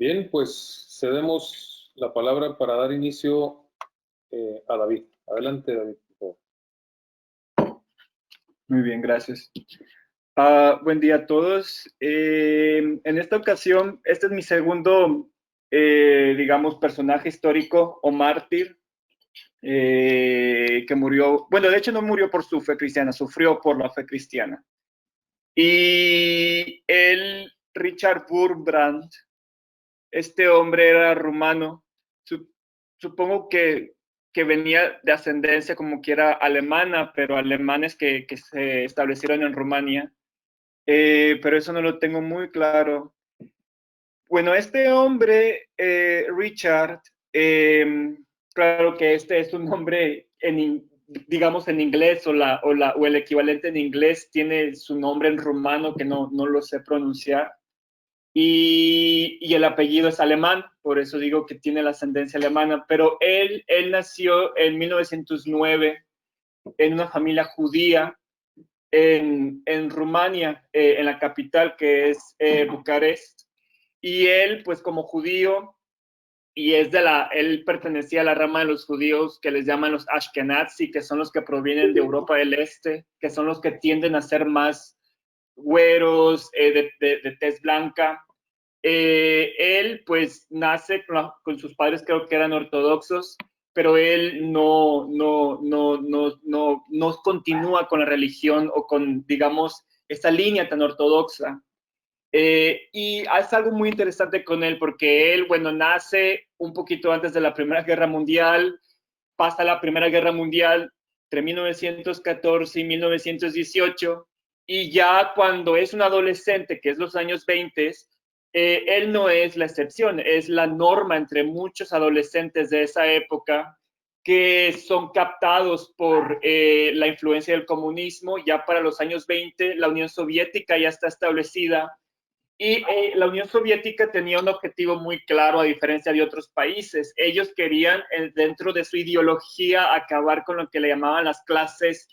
Bien, pues cedemos la palabra para dar inicio a David. Adelante, David, por favor. Muy bien, gracias. Buen día a todos. En esta ocasión, este es mi segundo, digamos, personaje histórico o mártir que murió, bueno, de hecho no murió por su fe cristiana, sufrió por la fe cristiana. Y él, Richard Wurmbrand, este hombre era rumano, supongo que venía de ascendencia como que era alemana, pero alemanes que se establecieron en Rumania. Pero eso no lo tengo muy claro. Bueno, este hombre, Richard, claro que este es un nombre, digamos, en inglés o el equivalente en inglés tiene su nombre en rumano que no lo sé pronunciar. Y el apellido es alemán, por eso digo que tiene la ascendencia alemana, pero él nació en 1909 en una familia judía en Rumania, en la capital que es Bucarest. Y él, pues como judío, y él pertenecía a la rama de los judíos que les llaman los Ashkenazi, que son los que provienen de Europa del Este, que son los que tienden a ser más güeros, de tez blanca. Él pues nace con sus padres, creo que eran ortodoxos, pero él no continúa con la religión o con, digamos, esta línea tan ortodoxa. Y es algo muy interesante con él porque él, bueno, nace un poquito antes de la Primera Guerra Mundial, pasa la Primera Guerra Mundial entre 1914 y 1918, y ya cuando es un adolescente, que es los años 20, él no es la excepción, es la norma entre muchos adolescentes de esa época que son captados por la influencia del comunismo. Ya para los años 20 la Unión Soviética ya está establecida y la Unión Soviética tenía un objetivo muy claro, a diferencia de otros países. Ellos querían, dentro de su ideología, acabar con lo que le llamaban las clases,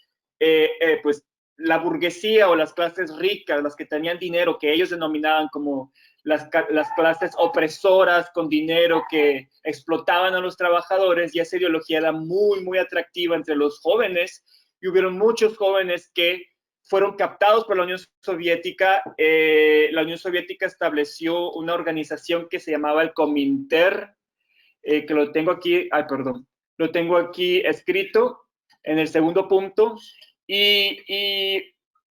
pues la burguesía o las clases ricas, las que tenían dinero, que ellos denominaban como las clases opresoras con dinero que explotaban a los trabajadores, y esa ideología era muy, muy atractiva entre los jóvenes, y hubieron muchos jóvenes que fueron captados por la Unión Soviética. La Unión Soviética estableció una organización que se llamaba el Cominter, que lo tengo aquí, lo tengo aquí escrito en el segundo punto, y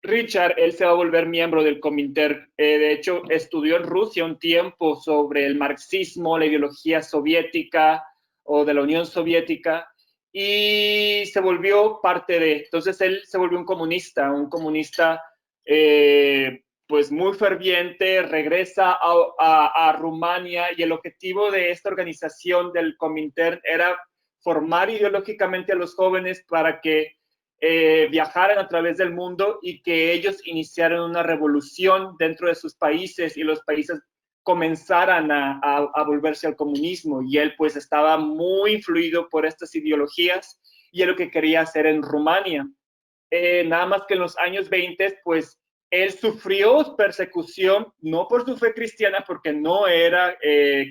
Richard, él se va a volver miembro del Cominter. De hecho, estudió en Rusia un tiempo sobre el marxismo, la ideología soviética o de la Unión Soviética, y se volvió parte de. Entonces él se volvió un comunista pues muy ferviente, regresa a Rumania, y el objetivo de esta organización del Comintern era formar ideológicamente a los jóvenes para que viajaran a través del mundo y que ellos iniciaran una revolución dentro de sus países y los países comenzaran a volverse al comunismo. Y él pues estaba muy influido por estas ideologías y es lo que quería hacer en Rumania. Nada más que en los años 20, pues él sufrió persecución, no por su fe cristiana, porque no era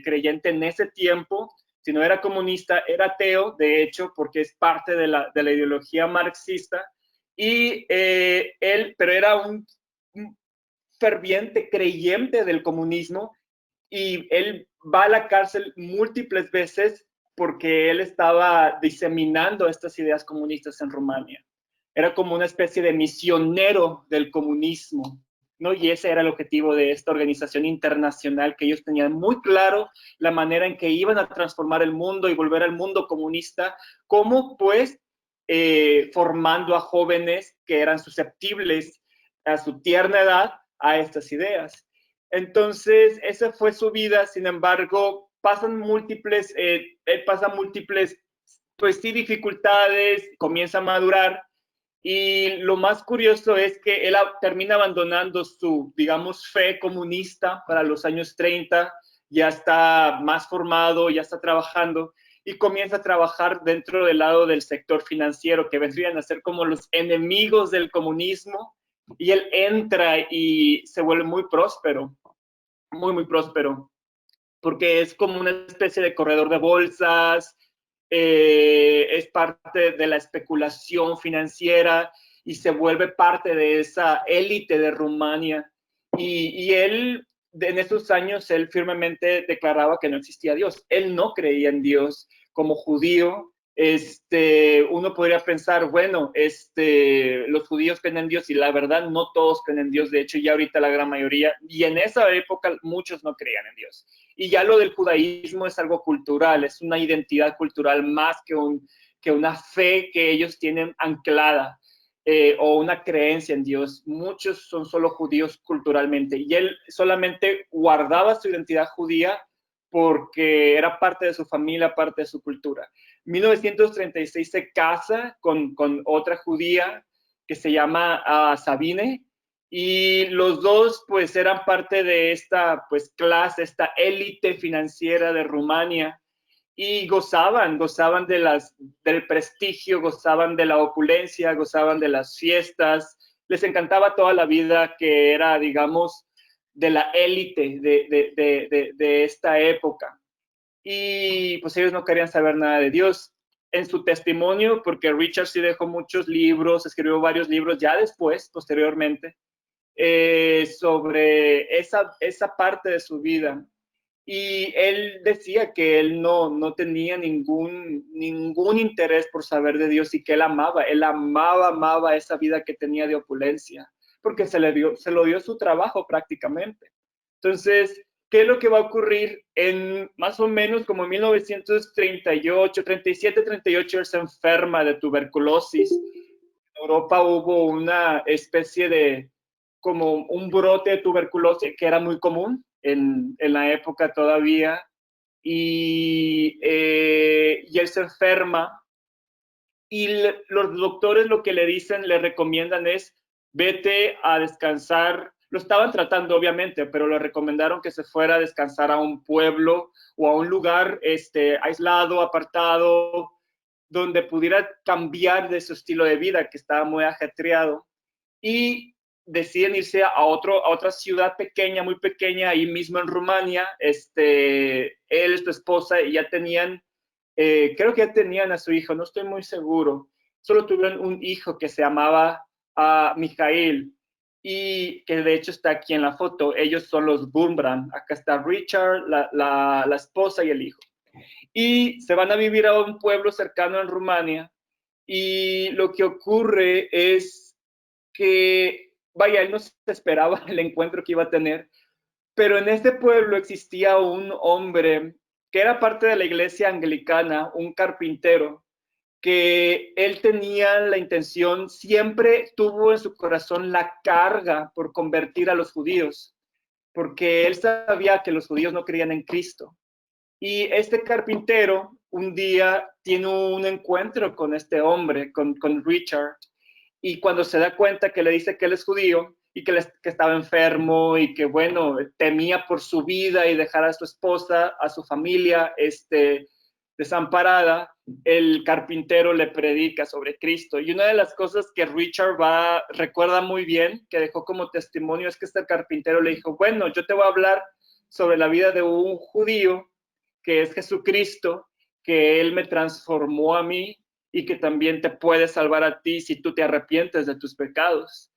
creyente en ese tiempo, sino era comunista, era ateo, de hecho, porque es parte de la ideología marxista, y pero era un ferviente creyente del comunismo, y él va a la cárcel múltiples veces porque él estaba diseminando estas ideas comunistas en Rumania. Era como una especie de misionero del comunismo, ¿no? Y ese era el objetivo de esta organización internacional, que ellos tenían muy claro la manera en que iban a transformar el mundo y volver al mundo comunista, como pues formando a jóvenes que eran susceptibles a su tierna edad a estas ideas. Entonces, esa fue su vida. Sin embargo, pasan múltiples, pues sí, dificultades, comienza a madurar, y lo más curioso es que él termina abandonando su, digamos, fe comunista para los años 30, ya está más formado, ya está trabajando, y comienza a trabajar dentro del lado del sector financiero, que vendrían a ser como los enemigos del comunismo, y él entra y se vuelve muy próspero, muy, muy próspero. porque es como una especie de corredor de bolsas, es parte de la especulación financiera y se vuelve parte de esa élite de Rumania. Y él, en esos años, él firmemente declaraba que no existía Dios. Él no creía en Dios. Como judío, uno podría pensar, bueno, los judíos creen en Dios y la verdad no todos creen en Dios, de hecho ya ahorita la gran mayoría, y en esa época muchos no creían en Dios. Y ya lo del judaísmo es algo cultural, es una identidad cultural más que una fe que ellos tienen anclada. O una creencia en Dios. Muchos son solo judíos culturalmente y él solamente guardaba su identidad judía porque era parte de su familia, parte de su cultura. 1936 se casa con otra judía que se llama Sabine, y los dos pues eran parte de esta pues clase, esta élite financiera de Rumania, y gozaban del prestigio, gozaban de la opulencia, gozaban de las fiestas, les encantaba toda la vida que era, digamos, de la élite de esta época. Y pues ellos no querían saber nada de Dios. En su testimonio, porque Richard sí dejó muchos libros, escribió varios libros ya después, posteriormente, sobre esa parte de su vida. Y él decía que él no tenía ningún interés por saber de Dios y que él amaba esa vida que tenía de opulencia, porque se lo dio su trabajo prácticamente. Entonces, ¿qué es lo que va a ocurrir? En más o menos como en 1938, 37, 38, él se enferma de tuberculosis. En Europa hubo una especie de, como un brote de tuberculosis que era muy común en la época todavía, y él se enferma, y los doctores lo que le dicen, le recomiendan es, vete a descansar. Lo estaban tratando, obviamente, pero le recomendaron que se fuera a descansar a un pueblo o a un lugar aislado, apartado, donde pudiera cambiar de su estilo de vida, que estaba muy ajetreado. Y deciden irse a otra ciudad pequeña, muy pequeña, ahí mismo en Rumania. Él, su esposa, y ya tenían, creo que ya tenían a su hijo, no estoy muy seguro. Solo tuvieron un hijo que se llamaba Mijail, y que de hecho está aquí en la foto. Ellos son los Burbrand. Acá está Richard, la esposa y el hijo. Y se van a vivir a un pueblo cercano en Rumania. Y lo que ocurre es que, vaya, él no se esperaba el encuentro que iba a tener, pero en este pueblo existía un hombre que era parte de la iglesia anglicana, un carpintero, que él tenía la intención, siempre tuvo en su corazón la carga por convertir a los judíos, porque él sabía que los judíos no creían en Cristo. Y este carpintero un día tiene un encuentro con este hombre, con Richard, y cuando se da cuenta que le dice que él es judío y que estaba enfermo y que, bueno, temía por su vida y dejar a su esposa, a su familia desamparada, el carpintero le predica sobre Cristo. Y una de las cosas que Richard recuerda muy bien, que dejó como testimonio, es que este carpintero le dijo, bueno, yo te voy a hablar sobre la vida de un judío que es Jesucristo, que Él me transformó a mí y que también te puede salvar a ti si tú te arrepientes de tus pecados.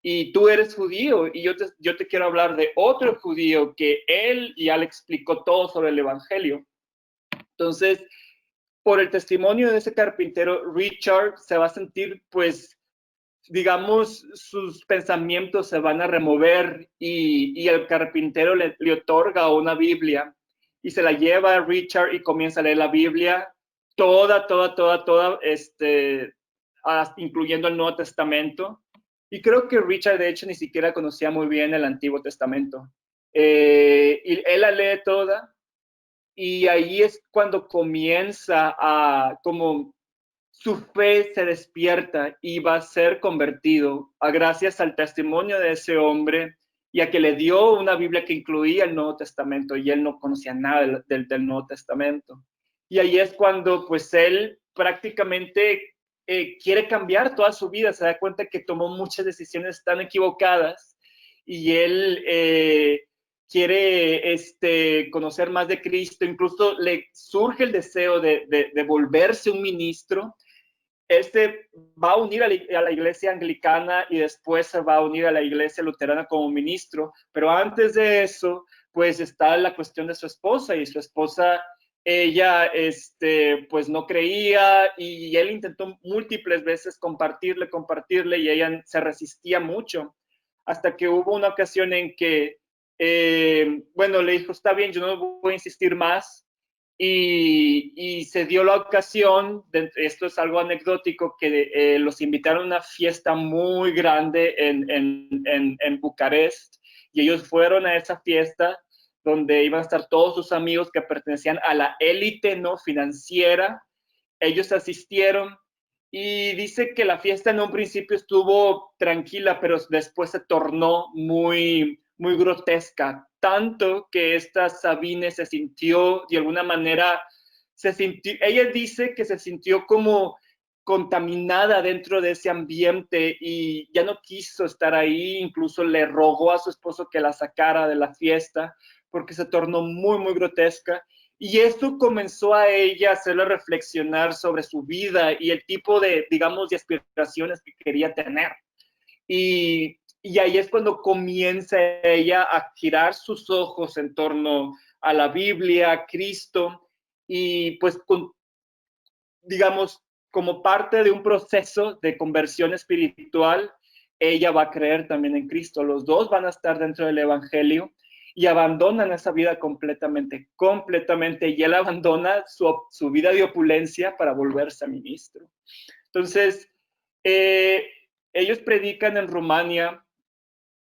Y tú eres judío, y yo te quiero hablar de otro judío que él ya le explicó todo sobre el Evangelio. Entonces, por el testimonio de ese carpintero, Richard se va a sentir, pues, digamos, sus pensamientos se van a remover, y el carpintero le otorga una Biblia y se la lleva a Richard y comienza a leer la Biblia toda, incluyendo el Nuevo Testamento. Y creo que Richard, de hecho, ni siquiera conocía muy bien el Antiguo Testamento. Y él la lee toda, y ahí es cuando comienza como su fe se despierta y va a ser convertido gracias al testimonio de ese hombre y a que le dio una Biblia que incluía el Nuevo Testamento, y él no conocía nada del Nuevo Testamento. Y ahí es cuando pues él prácticamente quiere cambiar toda su vida, se da cuenta que tomó muchas decisiones tan equivocadas, y él quiere conocer más de Cristo, incluso le surge el deseo de volverse un ministro. Va a unir a la iglesia anglicana y después se va a unir a la iglesia luterana como ministro, pero antes de eso, pues está la cuestión de su esposa, y su esposa, ella, pues no creía, y él intentó múltiples veces compartirle, y ella se resistía mucho, hasta que hubo una ocasión en que, bueno, le dijo, está bien, yo no voy a insistir más, y se dio la ocasión, esto es algo anecdótico, que los invitaron a una fiesta muy grande en Bucarest, y ellos fueron a esa fiesta donde iban a estar todos sus amigos que pertenecían a la élite, ¿no?, financiera. Ellos asistieron y dice que la fiesta en un principio estuvo tranquila, pero después se tornó muy, muy grotesca, tanto que esta Sabine se sintió de alguna manera, ella dice que se sintió como contaminada dentro de ese ambiente y ya no quiso estar ahí, incluso le rogó a su esposo que la sacara de la fiesta porque se tornó muy, muy grotesca. Y esto comenzó a ella a hacerle reflexionar sobre su vida y el tipo de, digamos, de aspiraciones que quería tener. Y ahí es cuando comienza ella a girar sus ojos en torno a la Biblia, a Cristo, y pues, digamos, como parte de un proceso de conversión espiritual, ella va a creer también en Cristo. Los dos van a estar dentro del Evangelio y abandonan esa vida completamente, y él abandona su vida de opulencia para volverse ministro. Entonces, ellos predican en Rumania.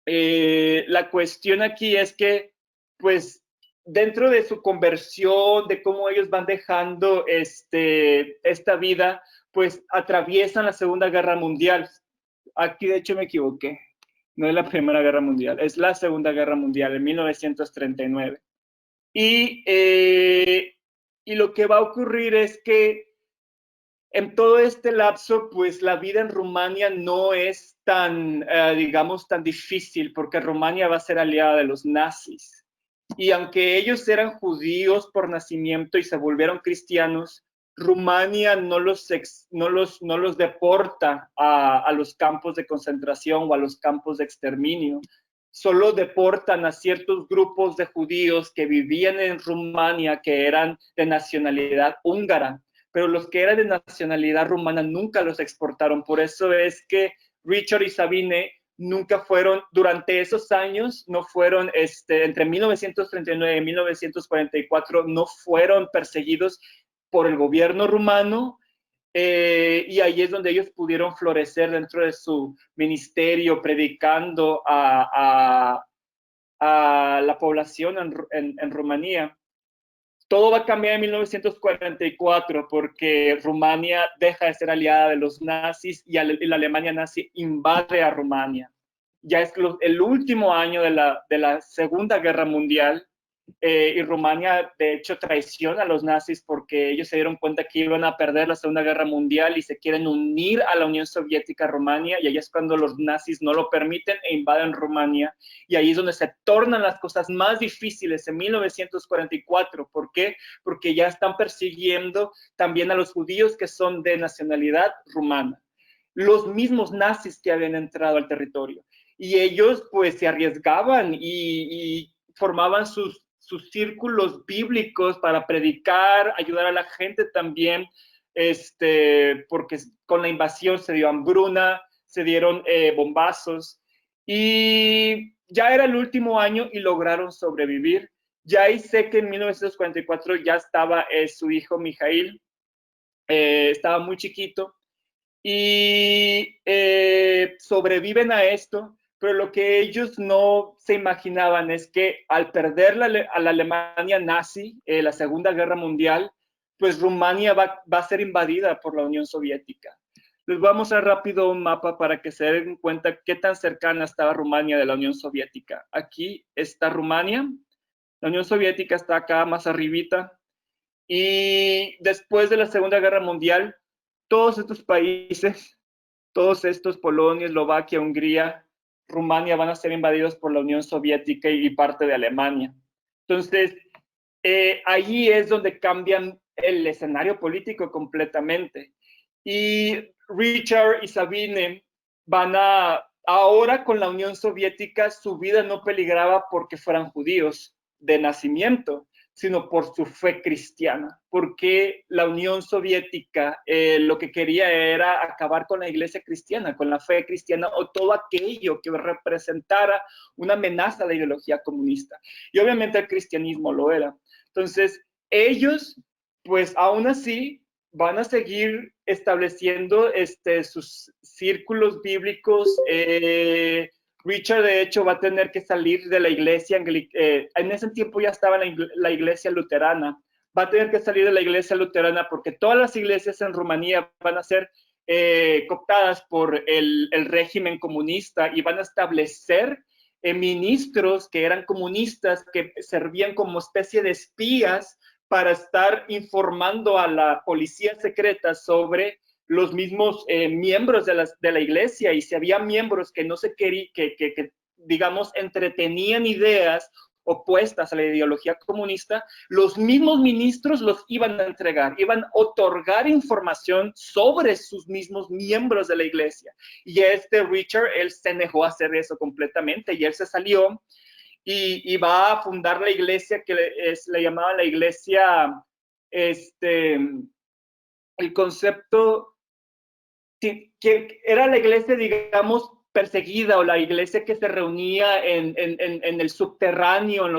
La cuestión aquí es que, pues, dentro de su conversión, de cómo ellos van dejando esta vida, pues atraviesan la Segunda Guerra Mundial. Aquí, de hecho, me equivoqué. No es la Primera Guerra Mundial, es la Segunda Guerra Mundial, en 1939. Y lo que va a ocurrir es que en todo este lapso, pues la vida en Rumania no es tan, digamos, tan difícil, porque Rumania va a ser aliada de los nazis. Y aunque ellos eran judíos por nacimiento y se volvieron cristianos, Rumania no los deporta a los campos de concentración o a los campos de exterminio. Solo deportan a ciertos grupos de judíos que vivían en Rumania, que eran de nacionalidad húngara, pero los que eran de nacionalidad rumana nunca los exportaron. Por eso es que Richard y Sabine nunca fueron, durante esos años, no fueron, entre 1939 y 1944, no fueron perseguidos por el gobierno rumano, y ahí es donde ellos pudieron florecer dentro de su ministerio, predicando a la población en Rumanía. Todo va a cambiar en 1944 porque Rumania deja de ser aliada de los nazis y la Alemania nazi invade a Rumania. Ya es el último año de la Segunda Guerra Mundial, y Rumania de hecho traiciona a los nazis porque ellos se dieron cuenta que iban a perder la Segunda Guerra Mundial y se quieren unir a la Unión Soviética, Rumania, y ahí es cuando los nazis no lo permiten e invaden Rumania, y ahí es donde se tornan las cosas más difíciles en 1944. ¿Por qué? Porque ya están persiguiendo también a los judíos que son de nacionalidad rumana, los mismos nazis que habían entrado al territorio, y ellos pues se arriesgaban y formaban sus círculos bíblicos para predicar, ayudar a la gente también, porque con la invasión se dio hambruna, se dieron bombazos, y ya era el último año y lograron sobrevivir. Ya ahí sé que en 1944 ya estaba su hijo Mijail, estaba muy chiquito, y sobreviven a esto, pero lo que ellos no se imaginaban es que al perder a la Alemania nazi, la Segunda Guerra Mundial, pues Rumania va a ser invadida por la Unión Soviética. Les voy a mostrar rápido un mapa para que se den cuenta qué tan cercana estaba Rumania de la Unión Soviética. Aquí está Rumania, la Unión Soviética está acá más arribita, y después de la Segunda Guerra Mundial, todos estos países, todos estos, Polonia, Eslovaquia, Hungría, Rumania van a ser invadidos por la Unión Soviética y parte de Alemania. Entonces, allí es donde cambian el escenario político completamente. Y Richard y Sabine ahora con la Unión Soviética, su vida no peligraba porque fueran judíos de nacimiento, sino por su fe cristiana, porque la Unión Soviética lo que quería era acabar con la iglesia cristiana, con la fe cristiana o todo aquello que representara una amenaza a la ideología comunista. Y obviamente el cristianismo lo era. Entonces, ellos, pues aún así, van a seguir estableciendo sus círculos bíblicos. Richard, de hecho, va a tener que salir de la iglesia, en ese tiempo ya estaba la iglesia luterana, va a tener que salir de la iglesia luterana porque todas las iglesias en Rumanía van a ser cooptadas por el régimen comunista y van a establecer ministros que eran comunistas, que servían como especie de espías para estar informando a la policía secreta sobre los mismos miembros de la iglesia, y si había miembros que no se querían, que digamos, entretenían ideas opuestas a la ideología comunista, los mismos ministros los iban a entregar, iban a otorgar información sobre sus mismos miembros de la iglesia. Y Richard, él se negó a hacer eso completamente, y él se salió y va a fundar la iglesia que le llamaban la iglesia, el concepto que era la iglesia, digamos, perseguida, o la iglesia que se reunía en el subterráneo, en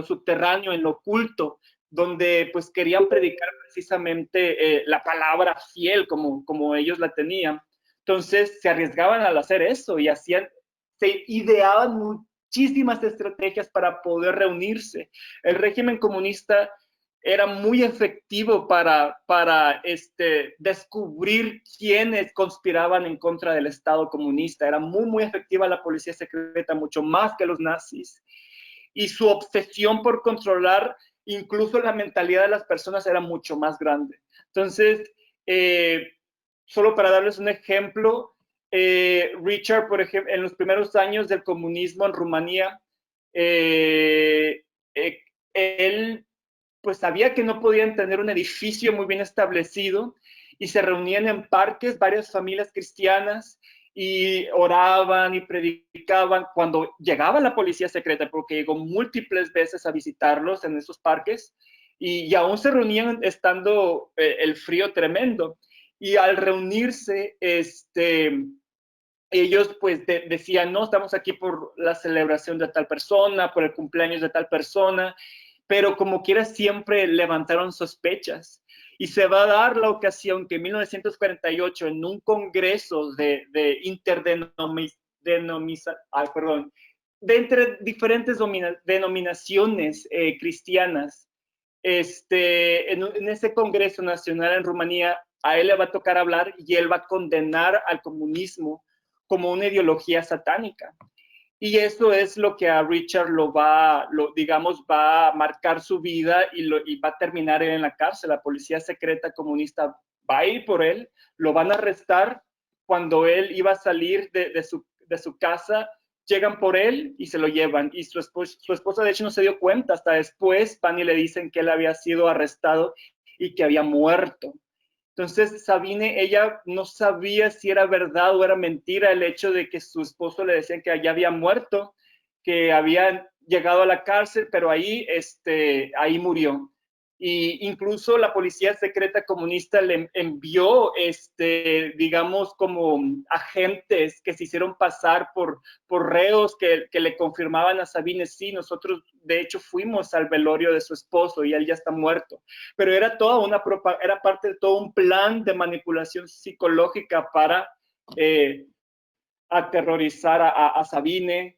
lo oculto, donde pues querían predicar precisamente la palabra fiel como ellos la tenían. Entonces se arriesgaban al hacer eso y se ideaban muchísimas estrategias para poder reunirse. El régimen comunista era muy efectivo para descubrir quiénes conspiraban en contra del Estado comunista. Era muy, muy efectiva la policía secreta, mucho más que los nazis. Y su obsesión por controlar incluso la mentalidad de las personas era mucho más grande. Entonces, solo para darles un ejemplo, Richard, por ejemplo, en los primeros años del comunismo en Rumanía, él pues sabía que no podían tener un edificio muy bien establecido y se reunían en parques varias familias cristianas y oraban y predicaban. Cuando llegaba la policía secreta, porque llegó múltiples veces a visitarlos en esos parques, y aún se reunían estando el frío tremendo. Y al reunirse, ellos pues decían, no, estamos aquí por la celebración de tal persona, por el cumpleaños de tal persona, pero como quiera siempre levantaron sospechas. Y se va a dar la ocasión que en 1948, en un congreso de entre diferentes denominaciones cristianas, en ese congreso nacional en Rumanía, a él le va a tocar hablar y él va a condenar al comunismo como una ideología satánica. Y eso es lo que a Richard va a marcar su vida y va a terminar él en la cárcel. La policía secreta comunista va a ir por él, lo van a arrestar. Cuando él iba a salir de su casa, llegan por él y se lo llevan. Y su esposa, de hecho, no se dio cuenta. Hasta después van y le dicen que él había sido arrestado y que había muerto. Entonces, Sabine, ella no sabía si era verdad o era mentira el hecho de que su esposo le decían que ya había muerto, que había llegado a la cárcel, pero ahí murió. Y incluso la policía secreta comunista le envió, digamos, como agentes que se hicieron pasar por reos que le confirmaban a Sabine, sí, nosotros de hecho fuimos al velorio de su esposo y él ya está muerto. Pero era era parte de todo un plan de manipulación psicológica para aterrorizar a Sabine,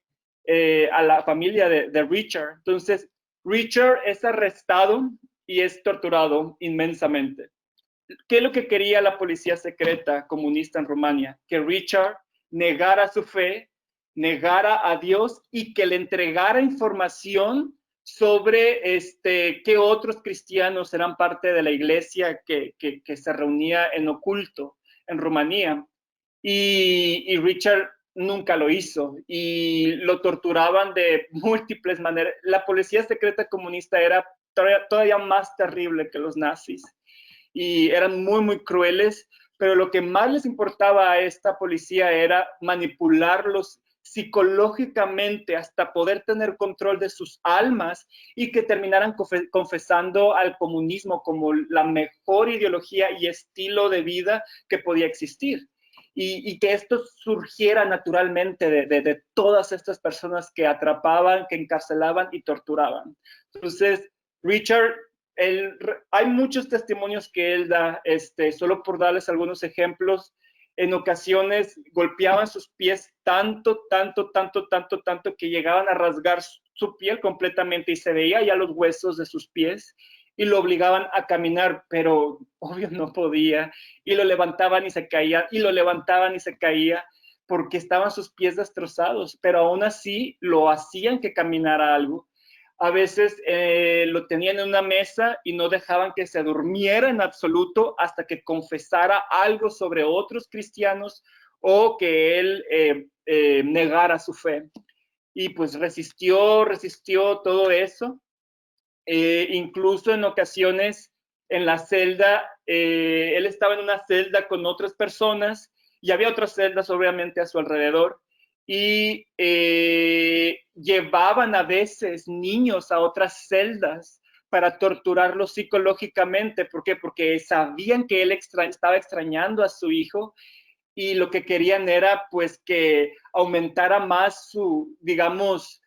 a la familia de Richard. Entonces, Richard es arrestado y es torturado inmensamente. ¿Qué es lo que quería la policía secreta comunista en Rumania? Que Richard negara su fe, negara a Dios y que le entregara información sobre qué otros cristianos eran parte de la iglesia que se reunía en oculto en Rumanía. Y Richard nunca lo hizo y lo torturaban de múltiples maneras. La policía secreta comunista era todavía más terrible que los nazis y eran muy, muy crueles, pero lo que más les importaba a esta policía era manipularlos psicológicamente hasta poder tener control de sus almas y que terminaran confesando al comunismo como la mejor ideología y estilo de vida que podía existir. Y que esto surgiera naturalmente de todas estas personas que atrapaban, que encarcelaban y torturaban. Entonces, Richard, hay muchos testimonios que él da, solo por darles algunos ejemplos. En ocasiones golpeaban sus pies tanto que llegaban a rasgar su piel completamente y se veía ya los huesos de sus pies y lo obligaban a caminar, pero obvio no podía, y lo levantaban y se caía, y lo levantaban y se caía, porque estaban sus pies destrozados, pero aún así lo hacían que caminara algo. A veces lo tenían en una mesa y no dejaban que se durmiera en absoluto hasta que confesara algo sobre otros cristianos o que él negara su fe. Y pues resistió todo eso. Incluso en ocasiones en la celda, él estaba en una celda con otras personas y había otras celdas obviamente a su alrededor y llevaban a veces niños a otras celdas para torturarlos psicológicamente. ¿Por qué? Porque sabían que él estaba extrañando a su hijo y lo que querían era pues que aumentara más su, digamos,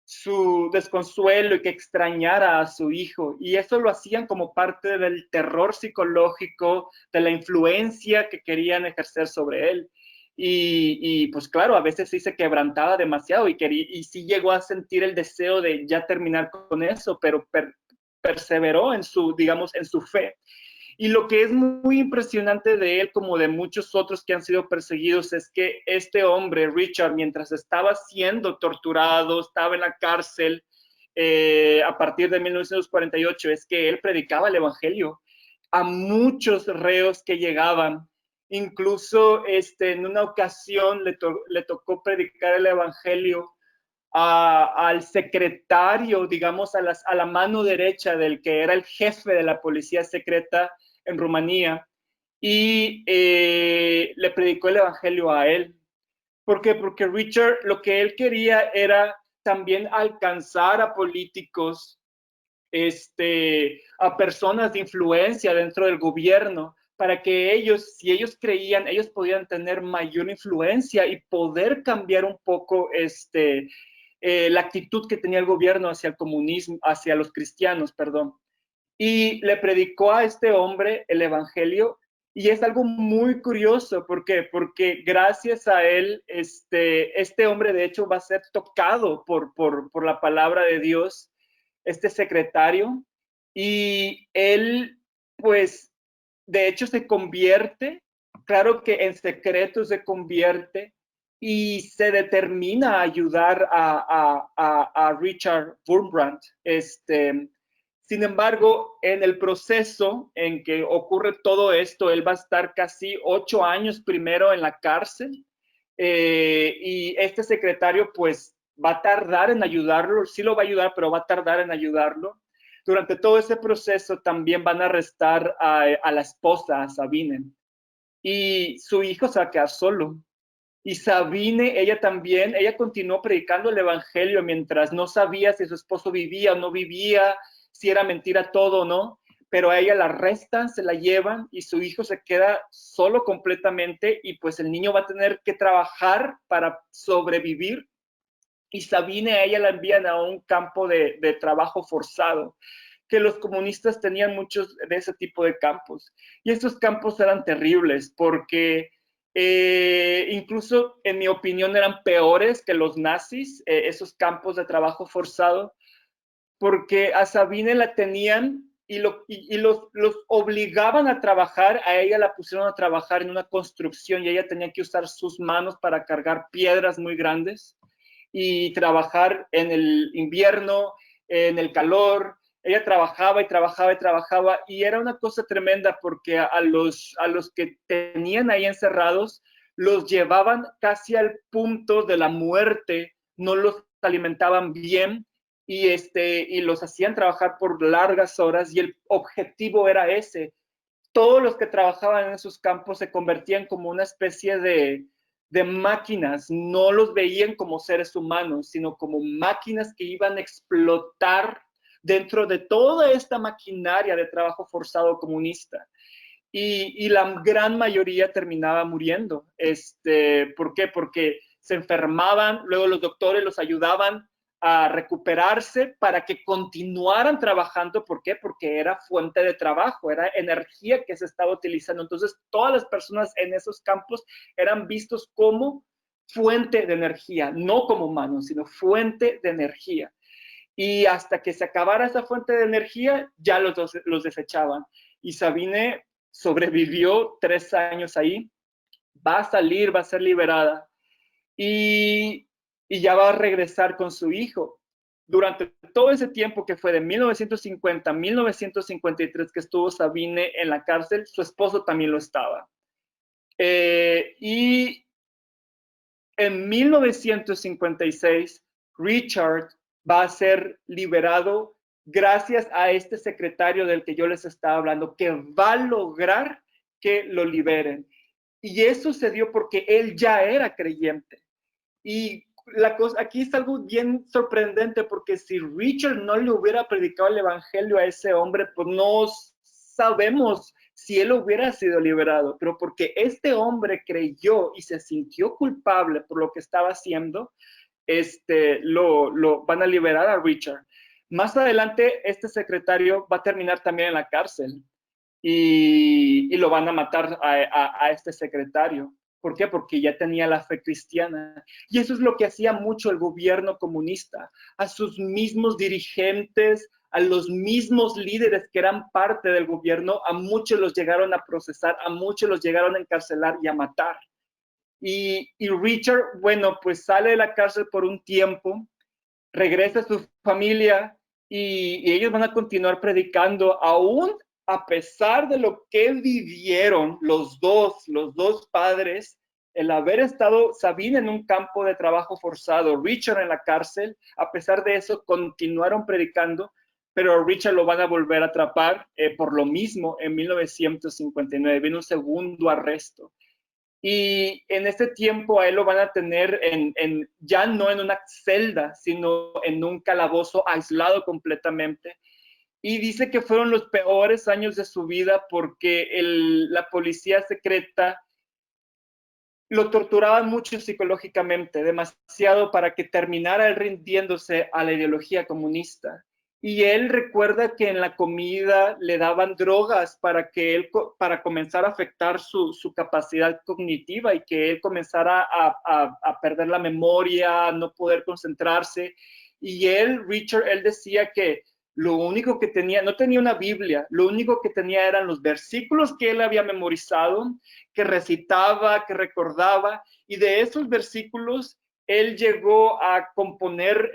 su desconsuelo y que extrañara a su hijo. Y eso lo hacían como parte del terror psicológico, de la influencia que querían ejercer sobre él. Y pues claro, a veces sí se quebrantaba demasiado y sí llegó a sentir el deseo de ya terminar con eso, pero perseveró en su, digamos, en su fe. Y lo que es muy impresionante de él, como de muchos otros que han sido perseguidos, es que este hombre, Richard, mientras estaba siendo torturado, estaba en la cárcel a partir de 1948, es que él predicaba el evangelio a muchos reos que llegaban. Incluso en una ocasión le tocó predicar el evangelio al secretario, digamos, a la mano derecha del que era el jefe de la policía secreta en Rumanía, y le predicó el evangelio a él. ¿Por qué? Porque Richard lo que él quería era también alcanzar a políticos, a personas de influencia dentro del gobierno, para que ellos, si ellos creían, ellos podían tener mayor influencia y poder cambiar un poco la actitud que tenía el gobierno hacia el comunismo, hacia los cristianos, perdón. Y le predicó a este hombre el evangelio y es algo muy curioso. ¿Por qué? Porque gracias a él, este hombre de hecho va a ser tocado por la palabra de Dios, este secretario, y él, pues, de hecho se convierte, claro que en secreto se convierte, y se determina a ayudar a Richard Wurmbrand. Sin embargo, en el proceso en que ocurre todo esto, él va a estar casi 8 años primero en la cárcel, y este secretario pues va a tardar en ayudarlo, sí lo va a ayudar, pero va a tardar en ayudarlo. Durante todo ese proceso también van a arrestar a la esposa, a Sabine, y su hijo se va a quedar solo. Y Sabine, ella continuó predicando el evangelio mientras no sabía si su esposo vivía o no vivía, si era mentira todo o no, pero a ella la arrestan, se la llevan y su hijo se queda solo completamente y pues el niño va a tener que trabajar para sobrevivir. Y Sabine, a ella la envían a un campo de trabajo forzado, que los comunistas tenían muchos de ese tipo de campos. Y estos campos eran terribles porque incluso, en mi opinión, eran peores que los nazis, esos campos de trabajo forzado, porque a Sabine la tenían y los obligaban a trabajar. A ella la pusieron a trabajar en una construcción y ella tenía que usar sus manos para cargar piedras muy grandes y trabajar en el invierno, en el calor. Ella trabajaba y trabajaba y trabajaba y era una cosa tremenda porque a los que tenían ahí encerrados los llevaban casi al punto de la muerte, no los alimentaban bien y los hacían trabajar por largas horas, y el objetivo era ese. Todos los que trabajaban en esos campos se convertían como una especie de máquinas, no los veían como seres humanos, sino como máquinas que iban a explotar dentro de toda esta maquinaria de trabajo forzado comunista. Y la gran mayoría terminaba muriendo. ¿Por qué? Porque se enfermaban, luego los doctores los ayudaban a recuperarse para que continuaran trabajando. ¿Por qué? Porque era fuente de trabajo, era energía que se estaba utilizando. Entonces, todas las personas en esos campos eran vistos como fuente de energía, no como humanos, sino fuente de energía. Y hasta que se acabara esa fuente de energía, ya los desechaban. Y Sabine sobrevivió 3 años ahí, va a salir, va a ser liberada y ya va a regresar con su hijo. Durante todo ese tiempo que fue de 1950 a 1953 que estuvo Sabine en la cárcel, su esposo también lo estaba. Y en 1956, Richard va a ser liberado gracias a este secretario del que yo les estaba hablando, que va a lograr que lo liberen. Y eso se dio porque él ya era creyente. Y la cosa, aquí es algo bien sorprendente, porque si Richard no le hubiera predicado el evangelio a ese hombre, pues no sabemos si él hubiera sido liberado, pero porque este hombre creyó y se sintió culpable por lo que estaba haciendo, lo van a liberar a Richard. Más adelante, este secretario va a terminar también en la cárcel y lo van a matar a este secretario. ¿Por qué? Porque ya tenía la fe cristiana. Y eso es lo que hacía mucho el gobierno comunista. A sus mismos dirigentes, a los mismos líderes que eran parte del gobierno, a muchos los llegaron a procesar, a muchos los llegaron a encarcelar y a matar. Y Richard, bueno, pues sale de la cárcel por un tiempo, regresa a su familia y ellos van a continuar predicando aún a pesar de lo que vivieron los dos padres, el haber estado Sabine en un campo de trabajo forzado, Richard en la cárcel. A pesar de eso continuaron predicando, pero a Richard lo van a volver a atrapar por lo mismo en 1959, viene un segundo arresto. Y en este tiempo a él lo van a tener ya no en una celda, sino en un calabozo aislado completamente. Y dice que fueron los peores años de su vida porque la policía secreta lo torturaban mucho psicológicamente, demasiado para que terminara él rindiéndose a la ideología comunista. Y él recuerda que en la comida le daban drogas para comenzar a afectar su capacidad cognitiva y que él comenzara a perder la memoria, a no poder concentrarse. Y Richard, él decía que lo único que tenía, no tenía una Biblia, lo único que tenía eran los versículos que él había memorizado, que recitaba, que recordaba, y de esos versículos él llegó a componer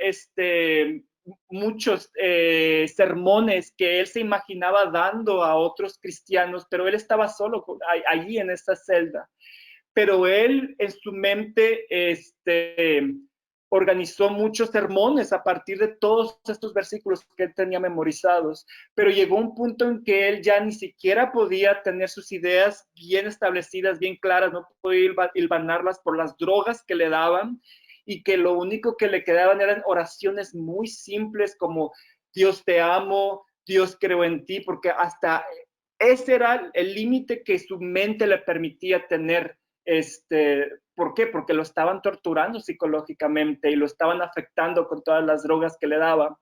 muchos sermones que él se imaginaba dando a otros cristianos, pero él estaba solo allí en esta celda. Pero él en su mente organizó muchos sermones a partir de todos estos versículos que él tenía memorizados, pero llegó un punto en que él ya ni siquiera podía tener sus ideas bien establecidas, bien claras, no podía hilvanarlas por las drogas que le daban, y que lo único que le quedaban eran oraciones muy simples como Dios te amo, Dios creo en ti, porque hasta ese era el límite que su mente le permitía tener. ¿Por qué? Porque lo estaban torturando psicológicamente y lo estaban afectando con todas las drogas que le daban.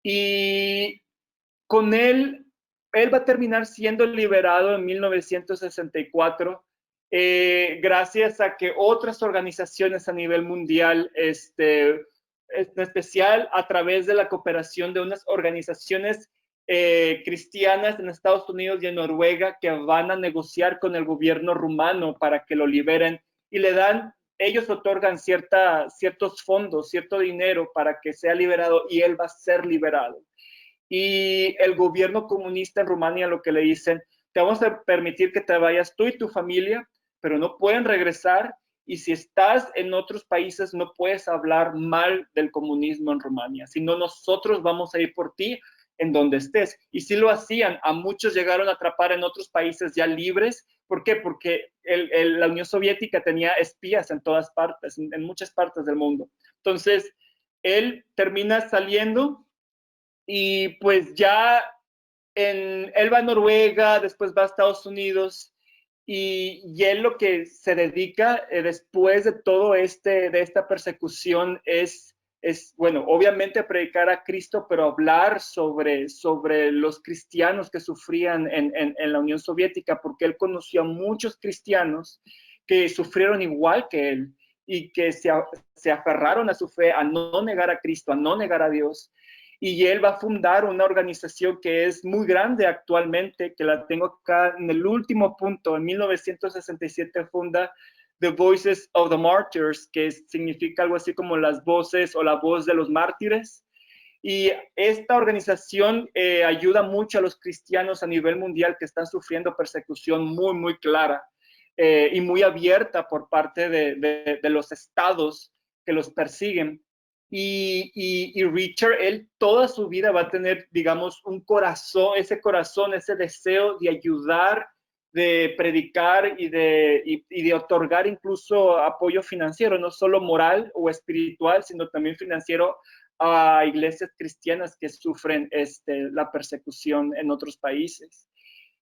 Y con él va a terminar siendo liberado en 1964, gracias a que otras organizaciones a nivel mundial, en especial a través de la cooperación de unas organizaciones cristianas en Estados Unidos y en Noruega, que van a negociar con el gobierno rumano para que lo liberen, y ellos otorgan ciertos fondos, cierto dinero para que sea liberado, y él va a ser liberado. Y el gobierno comunista en Rumania lo que le dicen: te vamos a permitir que te vayas tú y tu familia, pero no pueden regresar, y si estás en otros países no puedes hablar mal del comunismo en Rumania, sino nosotros vamos a ir por ti en donde estés. Y sí lo hacían, a muchos llegaron a atrapar en otros países ya libres. ¿Por qué? Porque la Unión Soviética tenía espías en todas partes, en muchas partes del mundo. Entonces, él termina saliendo y pues ya él va a Noruega, después va a Estados Unidos, y él lo que se dedica después de todo de esta persecución es, bueno, obviamente predicar a Cristo, pero hablar sobre los cristianos que sufrían en la Unión Soviética, porque él conoció a muchos cristianos que sufrieron igual que él y que se aferraron a su fe, a no negar a Cristo, a no negar a Dios. Y él va a fundar una organización que es muy grande actualmente, que la tengo acá en el último punto. En 1967 funda The Voices of the Martyrs, que significa algo así como las voces o la voz de los mártires. Y esta organización ayuda mucho a los cristianos a nivel mundial que están sufriendo persecución muy, muy clara y muy abierta por parte de los estados que los persiguen. Y Richard, él toda su vida va a tener, digamos, un corazón, ese deseo de ayudar, de predicar y de otorgar incluso apoyo financiero, no solo moral o espiritual, sino también financiero a iglesias cristianas que sufren la persecución en otros países.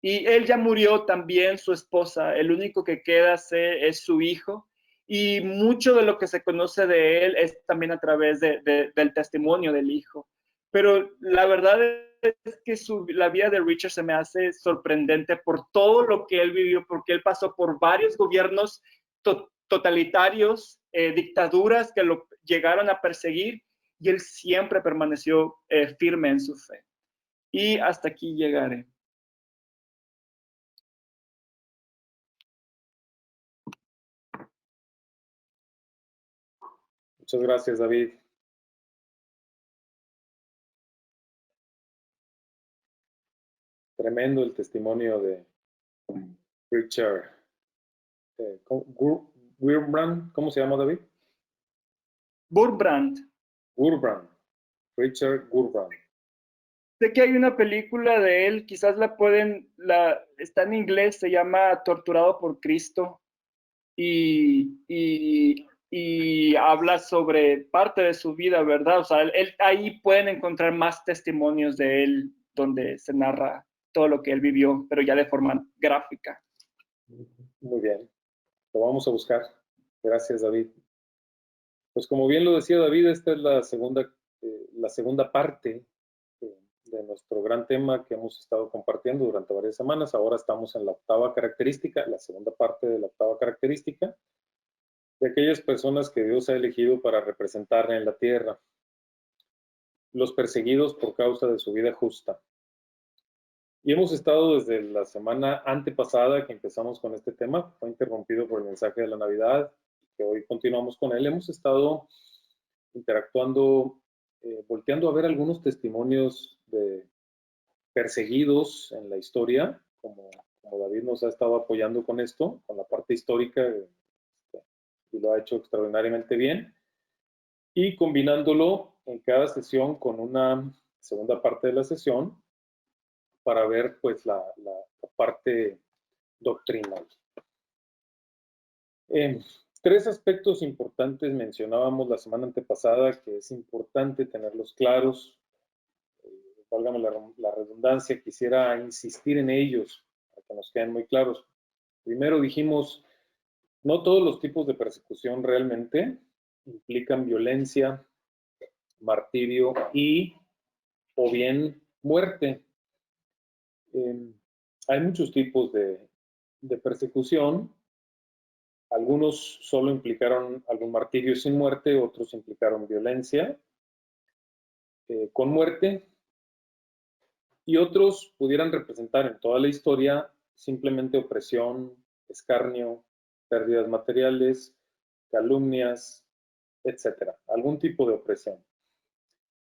Y él ya murió también, su esposa, el único que queda es su hijo. Y mucho de lo que se conoce de él es también a través del testimonio del hijo. Pero la verdad es que la vida de Richard se me hace sorprendente por todo lo que él vivió, porque él pasó por varios gobiernos totalitarios, dictaduras que lo llegaron a perseguir, y él siempre permaneció firme en su fe. Y hasta aquí llegaré. Muchas gracias, David. Tremendo el testimonio de Richard Wurmbrand. ¿Cómo se llama, David? Wurmbrand. Richard Wurmbrand. Sé que hay una película de él, quizás está en inglés, se llama Torturado por Cristo, y habla sobre parte de su vida, ¿verdad? O sea, ahí pueden encontrar más testimonios de él, donde se narra todo lo que él vivió, pero ya de forma gráfica. Muy bien, lo vamos a buscar. Gracias, David. Pues como bien lo decía David, esta es la segunda parte de nuestro gran tema que hemos estado compartiendo durante varias semanas. Ahora estamos en la octava característica, la segunda parte de la octava característica, de aquellas personas que Dios ha elegido para representarle en la tierra, los perseguidos por causa de su vida justa. Y hemos estado desde la semana antepasada que empezamos con este tema, fue interrumpido por el mensaje de la Navidad, que hoy continuamos con él. Hemos estado interactuando, volteando a ver algunos testimonios de perseguidos en la historia, como David nos ha estado apoyando con esto, con la parte histórica, y lo ha hecho extraordinariamente bien, y combinándolo en cada sesión con una segunda parte de la sesión para ver pues la parte doctrinal. Tres aspectos importantes mencionábamos la semana antepasada que es importante tenerlos claros. Válgame la redundancia, quisiera insistir en ellos para que nos queden muy claros. Primero dijimos, no todos los tipos de persecución realmente implican violencia, martirio o bien muerte. Hay muchos tipos de persecución. Algunos solo implicaron algún martirio sin muerte, otros implicaron violencia con muerte, y otros pudieran representar en toda la historia simplemente opresión, escarnio, pérdidas materiales, calumnias, etcétera, algún tipo de opresión.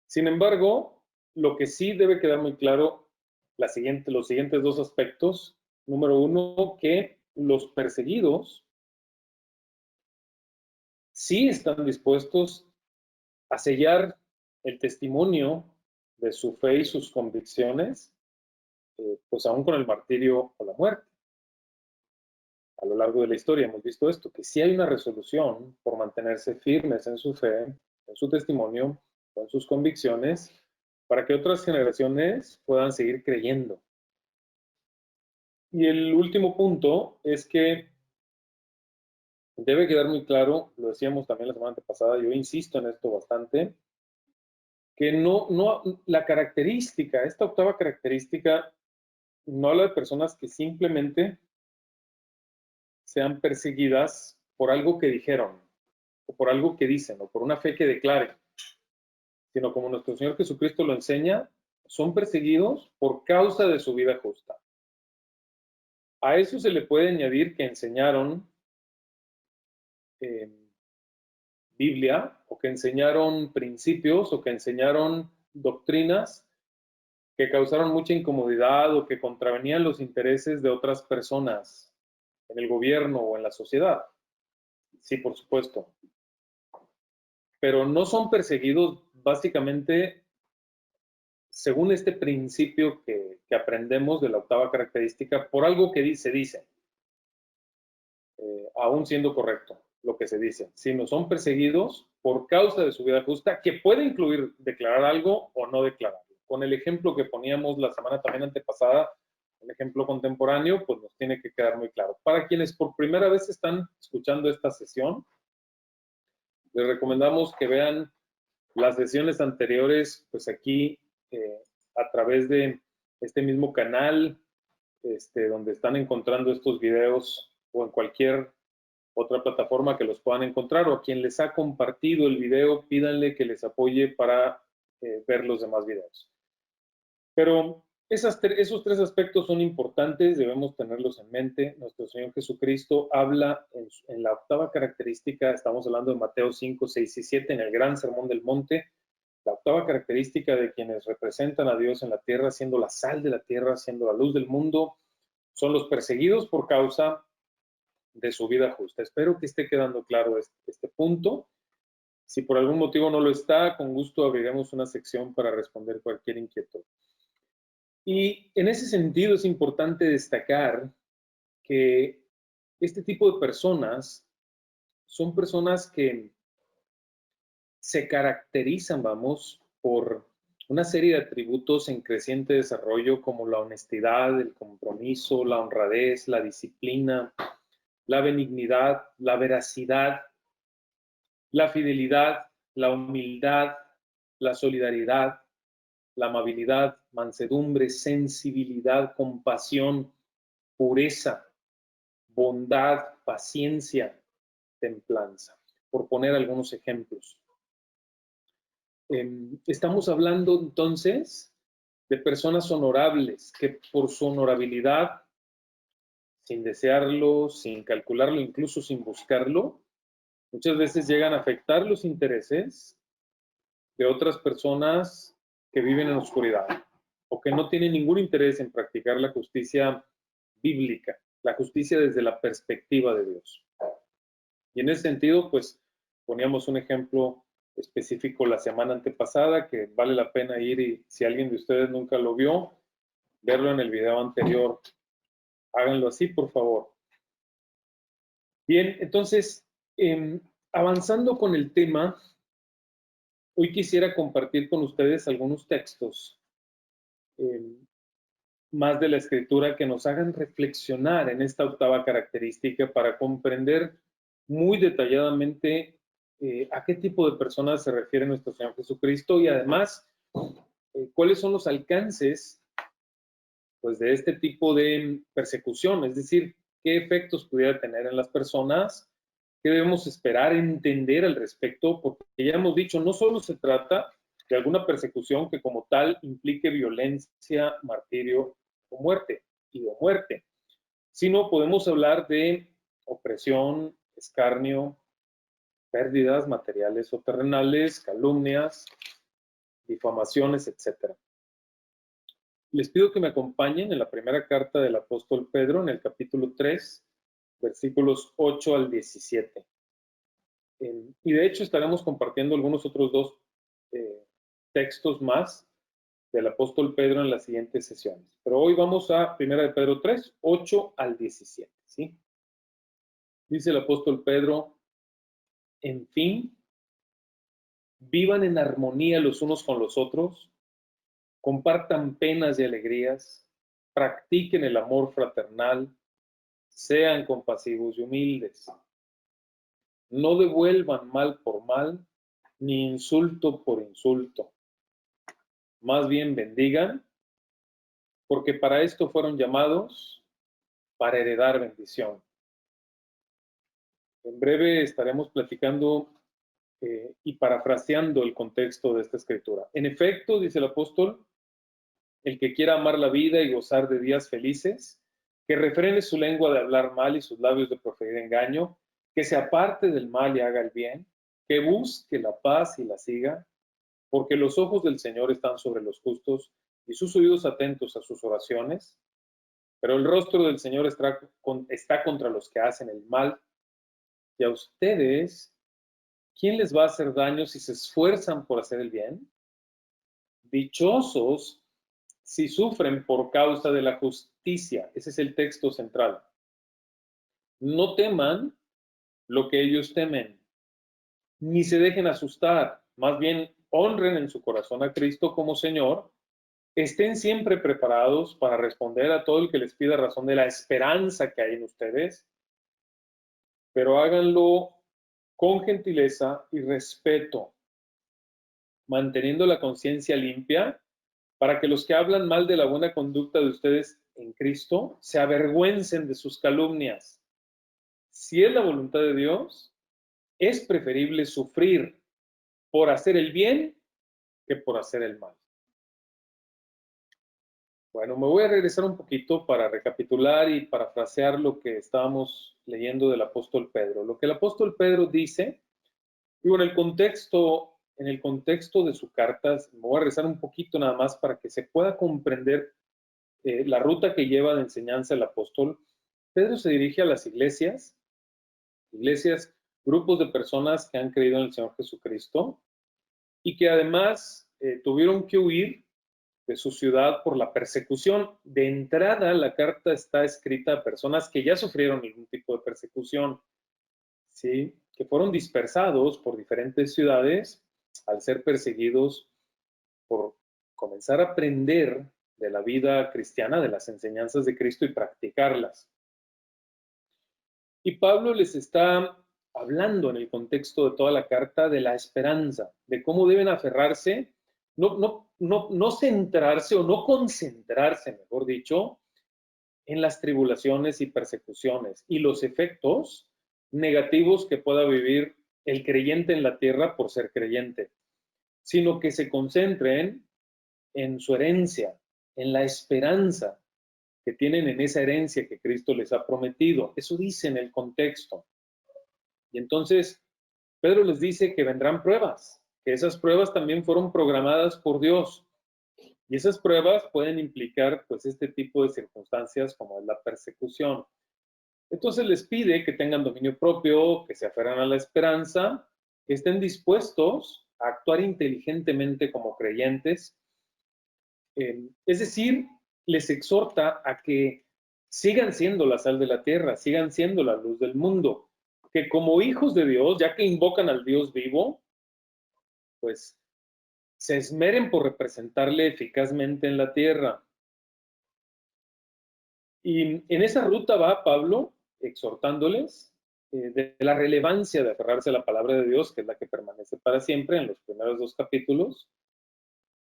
Sin embargo, lo que sí debe quedar muy claro, los siguientes dos aspectos. Número uno, que los perseguidos sí están dispuestos a sellar el testimonio de su fe y sus convicciones, pues aún con el martirio o la muerte. A lo largo de la historia hemos visto esto, que sí hay una resolución por mantenerse firmes en su fe, en su testimonio, en sus convicciones, para que otras generaciones puedan seguir creyendo. Y el último punto es que debe quedar muy claro, lo decíamos también la semana pasada, yo insisto en esto bastante, que la característica, esta octava característica, no habla de personas que simplemente sean perseguidas por algo que dijeron, o por algo que dicen, o por una fe que declaren, sino como nuestro Señor Jesucristo lo enseña, son perseguidos por causa de su vida justa. A eso se le puede añadir que enseñaron Biblia, o que enseñaron principios, o que enseñaron doctrinas que causaron mucha incomodidad o que contravenían los intereses de otras personas en el gobierno o en la sociedad. Sí, por supuesto. Pero no son perseguidos básicamente según este principio que aprendemos de la octava característica por algo que se dice, aún siendo correcto lo que se dice, sino son perseguidos por causa de su vida justa, que puede incluir declarar algo o no declararlo. Con el ejemplo que poníamos la semana también antepasada, el ejemplo contemporáneo, pues nos tiene que quedar muy claro. Para quienes por primera vez están escuchando esta sesión, les recomendamos que vean las sesiones anteriores, pues aquí a través de este mismo canal, donde están encontrando estos videos, o en cualquier otra plataforma que los puedan encontrar, o a quien les ha compartido el video, pídanle que les apoye para ver los demás videos. Pero esos tres aspectos son importantes, debemos tenerlos en mente. Nuestro Señor Jesucristo habla en la octava característica, estamos hablando de Mateo 5, 6 y 7, en el gran sermón del monte, la octava característica de quienes representan a Dios en la tierra, siendo la sal de la tierra, siendo la luz del mundo, son los perseguidos por causa de su vida justa. Espero que esté quedando claro este punto. Si por algún motivo no lo está, con gusto abriremos una sección para responder cualquier inquietud. Y en ese sentido es importante destacar que este tipo de personas son personas que se caracterizan, por una serie de atributos en creciente desarrollo como la honestidad, el compromiso, la honradez, la disciplina, la benignidad, la veracidad, la fidelidad, la humildad, la solidaridad, la amabilidad, mansedumbre, sensibilidad, compasión, pureza, bondad, paciencia, templanza, por poner algunos ejemplos. Estamos hablando entonces de personas honorables que por su honorabilidad, sin desearlo, sin calcularlo, incluso sin buscarlo, muchas veces llegan a afectar los intereses de otras personas que viven en oscuridad o que no tienen ningún interés en practicar la justicia bíblica, la justicia desde la perspectiva de Dios. Y en ese sentido, pues poníamos un ejemplo específico la semana antepasada que vale la pena ir, y si alguien de ustedes nunca lo vio, verlo en el video anterior. Háganlo así, por favor. Bien, entonces, avanzando con el tema, hoy quisiera compartir con ustedes algunos textos más de la Escritura que nos hagan reflexionar en esta octava característica para comprender muy detalladamente a qué tipo de personas se refiere nuestro Señor Jesucristo, y además cuáles son los alcances, pues, de este tipo de persecución, es decir, qué efectos pudiera tener en las personas, qué debemos esperar, entender al respecto, porque ya hemos dicho, no solo se trata de alguna persecución que como tal implique violencia, martirio o muerte, sino podemos hablar de opresión, escarnio, pérdidas materiales o terrenales, calumnias, difamaciones, etc. Les pido que me acompañen en la primera carta del apóstol Pedro, en el capítulo 3, versículos 8 al 17. Y de hecho estaremos compartiendo algunos otros dos textos más del apóstol Pedro en las siguientes sesiones. Pero hoy vamos a 1 de Pedro 3, 8 al 17. ¿Sí? Dice el apóstol Pedro: en fin, vivan en armonía los unos con los otros, compartan penas y alegrías, practiquen el amor fraternal, sean compasivos y humildes. No devuelvan mal por mal, ni insulto por insulto. Más bien bendigan, porque para esto fueron llamados, para heredar bendición. En breve estaremos platicando y parafraseando el contexto de esta escritura. En efecto, dice el apóstol, el que quiera amar la vida y gozar de días felices, que refrene su lengua de hablar mal y sus labios de proferir engaño, que se aparte del mal y haga el bien, que busque la paz y la siga, porque los ojos del Señor están sobre los justos y sus oídos atentos a sus oraciones, pero el rostro del Señor está contra los que hacen el mal. Y a ustedes, ¿quién les va a hacer daño si se esfuerzan por hacer el bien? Dichosos si sufren por causa de la justicia. Ese es el texto central. No teman lo que ellos temen, ni se dejen asustar. Más bien, honren en su corazón a Cristo como Señor. Estén siempre preparados para responder a todo el que les pida razón de la esperanza que hay en ustedes, pero háganlo con gentileza y respeto, manteniendo la conciencia limpia, para que los que hablan mal de la buena conducta de ustedes en Cristo se avergüencen de sus calumnias. Si es la voluntad de Dios, es preferible sufrir por hacer el bien que por hacer el mal. Bueno, me voy a regresar un poquito para recapitular y parafrasear lo que estábamos leyendo del apóstol Pedro. Lo que el apóstol Pedro dice, digo, en el contexto de su carta, me voy a regresar un poquito nada más para que se pueda comprender la ruta que lleva de enseñanza el apóstol. Pedro se dirige a las iglesias, grupos de personas que han creído en el Señor Jesucristo y que además tuvieron que huir de su ciudad por la persecución. De entrada, la carta está escrita a personas que ya sufrieron algún tipo de persecución, ¿sí? Que fueron dispersados por diferentes ciudades al ser perseguidos por comenzar a aprender de la vida cristiana, de las enseñanzas de Cristo y practicarlas. Y Pablo les está hablando en el contexto de toda la carta de la esperanza, de cómo deben aferrarse, no centrarse o no concentrarse, mejor dicho, en las tribulaciones y persecuciones y los efectos negativos que pueda vivir el creyente en la tierra por ser creyente, sino que se concentren en su herencia, en la esperanza que tienen en esa herencia que Cristo les ha prometido. Eso dice en el contexto. Y entonces Pedro les dice que vendrán pruebas, que esas pruebas también fueron programadas por Dios. Y esas pruebas pueden implicar pues este tipo de circunstancias como es la persecución. Entonces les pide que tengan dominio propio, que se aferran a la esperanza, que estén dispuestos a actuar inteligentemente como creyentes. Es decir, les exhorta a que sigan siendo la sal de la tierra, sigan siendo la luz del mundo, que como hijos de Dios, ya que invocan al Dios vivo, pues se esmeren por representarle eficazmente en la tierra. Y en esa ruta va Pablo exhortándoles de la relevancia de aferrarse a la palabra de Dios, que es la que permanece para siempre en los primeros 2 capítulos.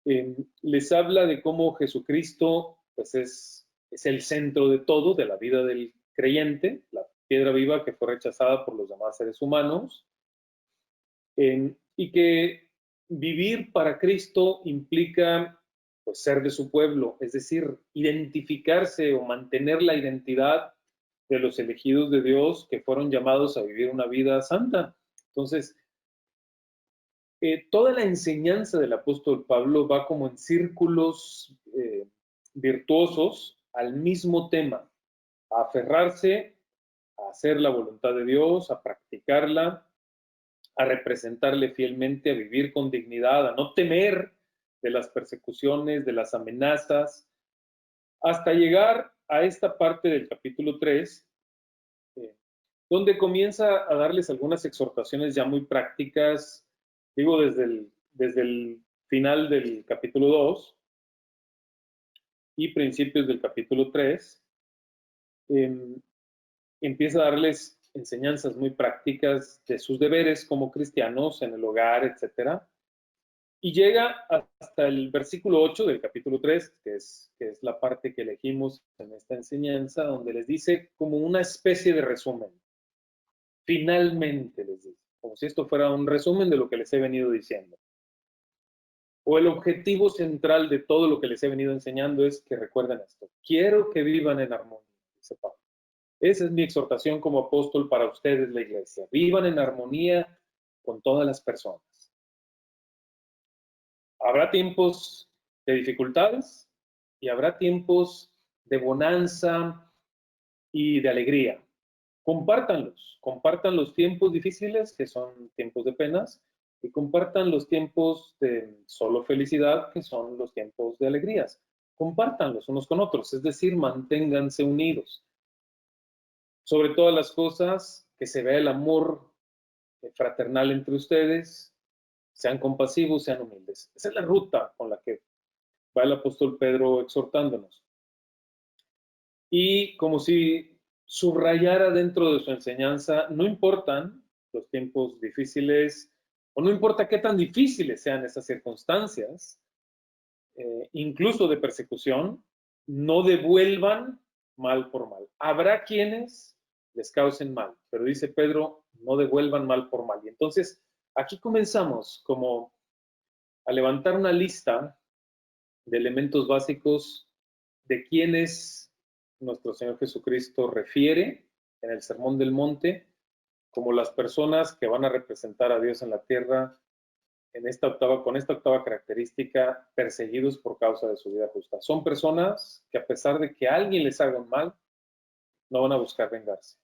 Les habla de cómo Jesucristo pues es el centro de todo, de la vida del creyente, la piedra viva que fue rechazada por los demás seres humanos, y que vivir para Cristo implica pues, ser de su pueblo, es decir, identificarse o mantener la identidad de los elegidos de Dios que fueron llamados a vivir una vida santa. Entonces, toda la enseñanza del apóstol Pablo va como en círculos virtuosos al mismo tema, a aferrarse a hacer la voluntad de Dios, a practicarla, a representarle fielmente, a vivir con dignidad, a no temer de las persecuciones, de las amenazas, hasta llegar a esta parte del capítulo 3, donde comienza a darles algunas exhortaciones ya muy prácticas, digo, desde el final del capítulo 2 y principios del capítulo 3, empieza a darles enseñanzas muy prácticas de sus deberes como cristianos en el hogar, etcétera. Y llega hasta el versículo 8 del capítulo 3, que es la parte que elegimos en esta enseñanza, donde les dice como una especie de resumen. Finalmente les dice, como si esto fuera un resumen de lo que les he venido diciendo. O el objetivo central de todo lo que les he venido enseñando es que recuerden esto. Quiero que vivan en armonía, dice Pablo. Esa es mi exhortación como apóstol para ustedes, la iglesia. Vivan en armonía con todas las personas. Habrá tiempos de dificultades y habrá tiempos de bonanza y de alegría. Compártanlos, compartan los tiempos difíciles, que son tiempos de penas, y compartan los tiempos de solo felicidad, que son los tiempos de alegrías. Compártanlos unos con otros, es decir, manténganse unidos. Sobre todas las cosas, que se vea el amor fraternal entre ustedes, sean compasivos, sean humildes. Esa es la ruta con la que va el apóstol Pedro exhortándonos. Y como si subrayara dentro de su enseñanza, no importan los tiempos difíciles, o no importa qué tan difíciles sean esas circunstancias, incluso de persecución, no devuelvan mal por mal. Habrá quienes les causen mal, pero dice Pedro, no devuelvan mal por mal. Y entonces, aquí comenzamos como a levantar una lista de elementos básicos de quienes nuestro Señor Jesucristo refiere en el Sermón del Monte como las personas que van a representar a Dios en la tierra con esta octava característica, perseguidos por causa de su vida justa. Son personas que a pesar de que a alguien les haga un mal, no van a buscar vengarse.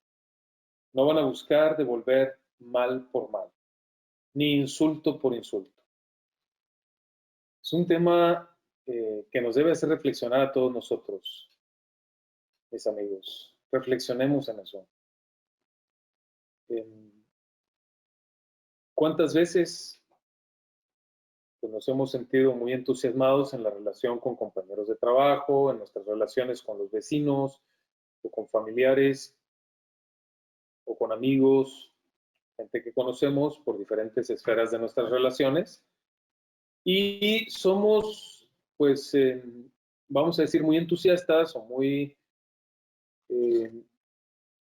No van a buscar devolver mal por mal, ni insulto por insulto. Es un tema que nos debe hacer reflexionar a todos nosotros, mis amigos. Reflexionemos en eso. ¿Cuántas veces pues, nos hemos sentido muy entusiasmados en la relación con compañeros de trabajo, en nuestras relaciones con los vecinos, o con familiares, o con amigos, gente que conocemos por diferentes esferas de nuestras relaciones? Y somos, pues, vamos a decir, muy entusiastas o muy...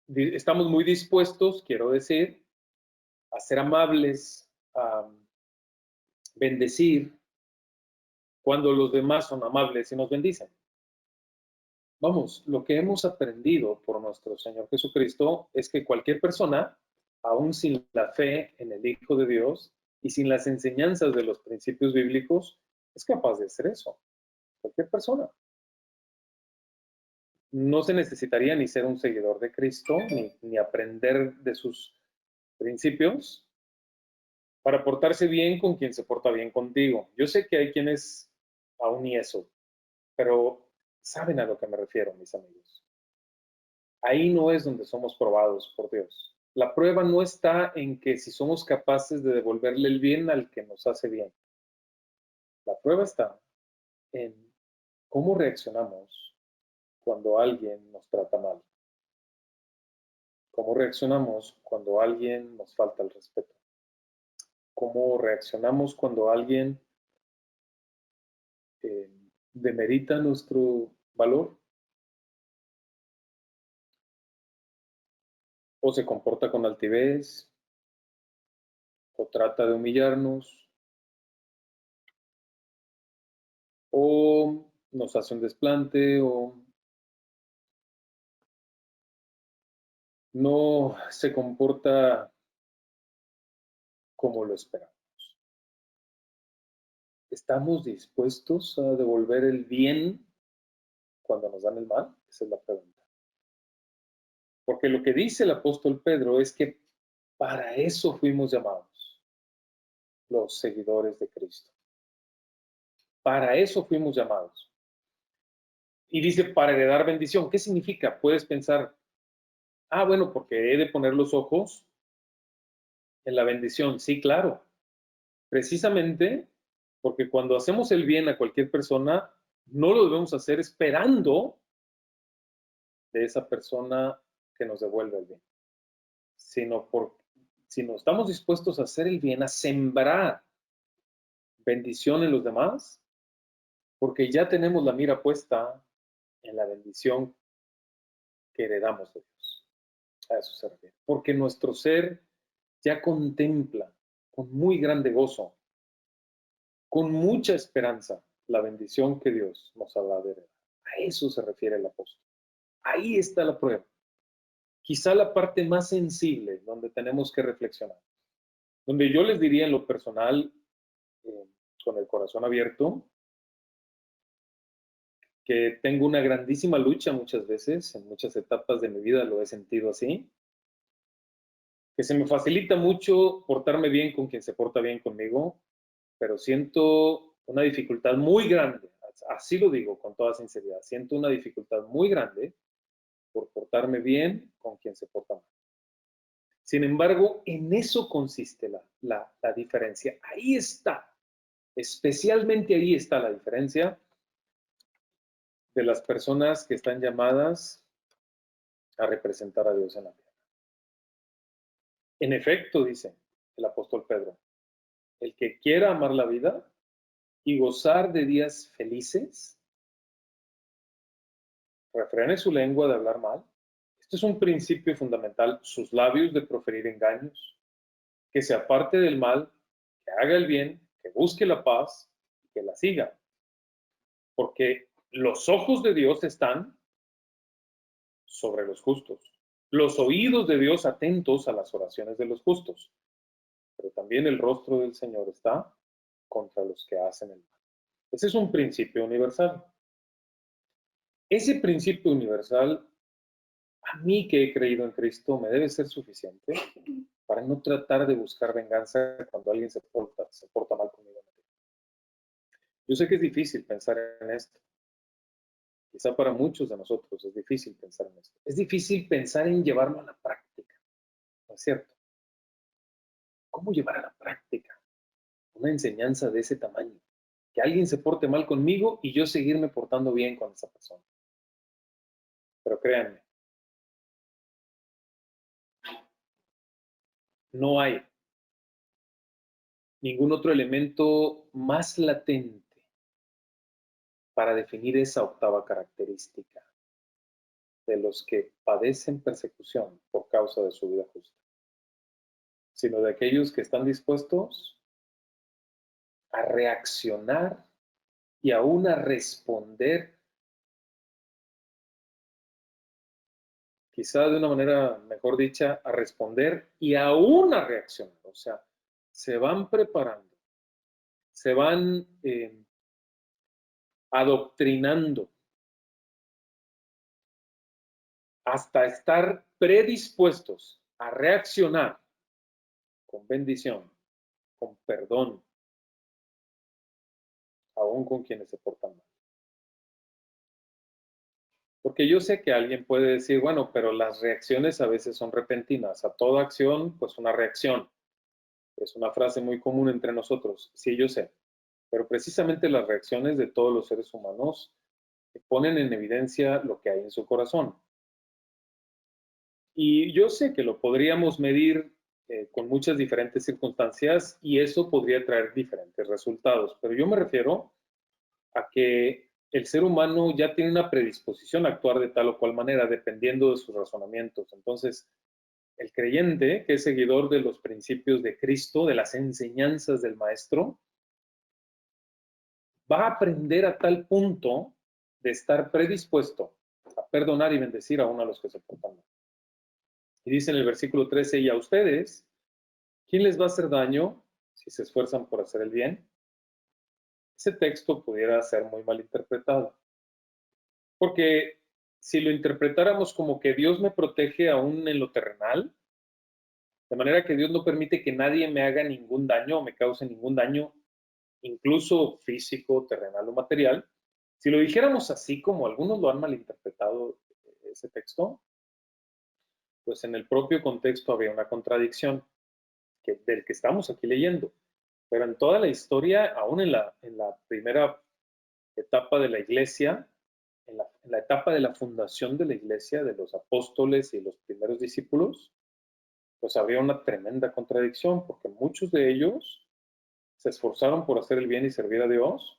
estamos muy dispuestos, quiero decir, a ser amables, a bendecir cuando los demás son amables y nos bendicen. Vamos, lo que hemos aprendido por nuestro Señor Jesucristo es que cualquier persona, aún sin la fe en el Hijo de Dios y sin las enseñanzas de los principios bíblicos, es capaz de hacer eso. Cualquier persona. No se necesitaría ni ser un seguidor de Cristo, ni aprender de sus principios para portarse bien con quien se porta bien contigo. Yo sé que hay quienes aún ni eso, pero saben a lo que me refiero, mis amigos. Ahí no es donde somos probados por Dios. La prueba no está en que si somos capaces de devolverle el bien al que nos hace bien. La prueba está en cómo reaccionamos cuando alguien nos trata mal. Cómo reaccionamos cuando alguien nos falta el respeto. Cómo reaccionamos cuando alguien demerita nuestro valor o se comporta con altivez o trata de humillarnos o nos hace un desplante o no se comporta como lo esperamos. ¿Estamos dispuestos a devolver el bien cuando nos dan el mal? Esa es la pregunta. Porque lo que dice el apóstol Pedro es que para eso fuimos llamados, los seguidores de Cristo. Para eso fuimos llamados. Y dice, para heredar bendición. ¿Qué significa? Puedes pensar, bueno, porque he de poner los ojos en la bendición. Sí, claro. Precisamente porque cuando hacemos el bien a cualquier persona, no lo debemos hacer esperando de esa persona que nos devuelva el bien, sino estamos dispuestos a hacer el bien, a sembrar bendición en los demás, porque ya tenemos la mira puesta en la bendición que heredamos de Dios. A eso se refiere. Porque nuestro ser ya contempla con muy grande gozo, con mucha esperanza, la bendición que Dios nos habrá de heredar. A eso se refiere el apóstol. Ahí está la prueba. Quizá la parte más sensible donde tenemos que reflexionar. Donde yo les diría en lo personal, con el corazón abierto, que tengo una grandísima lucha muchas veces, en muchas etapas de mi vida lo he sentido así, que se me facilita mucho portarme bien con quien se porta bien conmigo, pero siento una dificultad muy grande, así lo digo con toda sinceridad, siento una dificultad muy grande por portarme bien con quien se porta mal. Sin embargo, en eso consiste la diferencia. Ahí está, especialmente ahí está la diferencia de las personas que están llamadas a representar a Dios en la tierra. En efecto, dice el apóstol Pedro, el que quiera amar la vida y gozar de días felices, refrene su lengua de hablar mal. Esto es un principio fundamental, sus labios de proferir engaños, que se aparte del mal, que haga el bien, que busque la paz y que la siga. Porque los ojos de Dios están sobre los justos, los oídos de Dios atentos a las oraciones de los justos, pero también el rostro del Señor está contra los que hacen el mal. Ese es un principio universal. Ese principio universal, a mí que he creído en Cristo, me debe ser suficiente para no tratar de buscar venganza cuando alguien se porta mal conmigo. Yo sé que es difícil pensar en esto. Quizá para muchos de nosotros es difícil pensar en esto. Es difícil pensar en llevarlo a la práctica, ¿no es cierto? ¿Cómo llevar a la práctica una enseñanza de ese tamaño? Que alguien se porte mal conmigo y yo seguirme portando bien con esa persona. Pero créanme, no hay ningún otro elemento más latente para definir esa octava característica de los que padecen persecución por causa de su vida justa, sino de aquellos que están dispuestos a reaccionar y aún a responder, quizá de una manera mejor dicha, a responder y aún a reaccionar. O sea, se van preparando, se van adoctrinando hasta estar predispuestos a reaccionar con bendición, con perdón, aún con quienes se portan mal. Porque yo sé que alguien puede decir, bueno, pero las reacciones a veces son repentinas. A toda acción, pues una reacción. Es una frase muy común entre nosotros. Sí, yo sé. Pero precisamente las reacciones de todos los seres humanos ponen en evidencia lo que hay en su corazón. Y yo sé que lo podríamos medir con muchas diferentes circunstancias y eso podría traer diferentes resultados. Pero yo me refiero a que el ser humano ya tiene una predisposición a actuar de tal o cual manera, dependiendo de sus razonamientos. Entonces, el creyente, que es seguidor de los principios de Cristo, de las enseñanzas del Maestro, va a aprender a tal punto de estar predispuesto a perdonar y bendecir aún a los que se portan mal. Y dice en el versículo 13, y a ustedes, ¿quién les va a hacer daño si se esfuerzan por hacer el bien? Ese texto pudiera ser muy mal interpretado, porque si lo interpretáramos como que Dios me protege aún en lo terrenal, de manera que Dios no permite que nadie me haga ningún daño o me cause ningún daño, incluso físico, terrenal o material, si lo dijéramos así como algunos lo han malinterpretado ese texto, pues en el propio contexto habría una contradicción del que estamos aquí leyendo. Pero en toda la historia, aún en la primera etapa de la iglesia, en la etapa de la fundación de la iglesia, de los apóstoles y los primeros discípulos, pues habría una tremenda contradicción, porque muchos de ellos se esforzaron por hacer el bien y servir a Dios,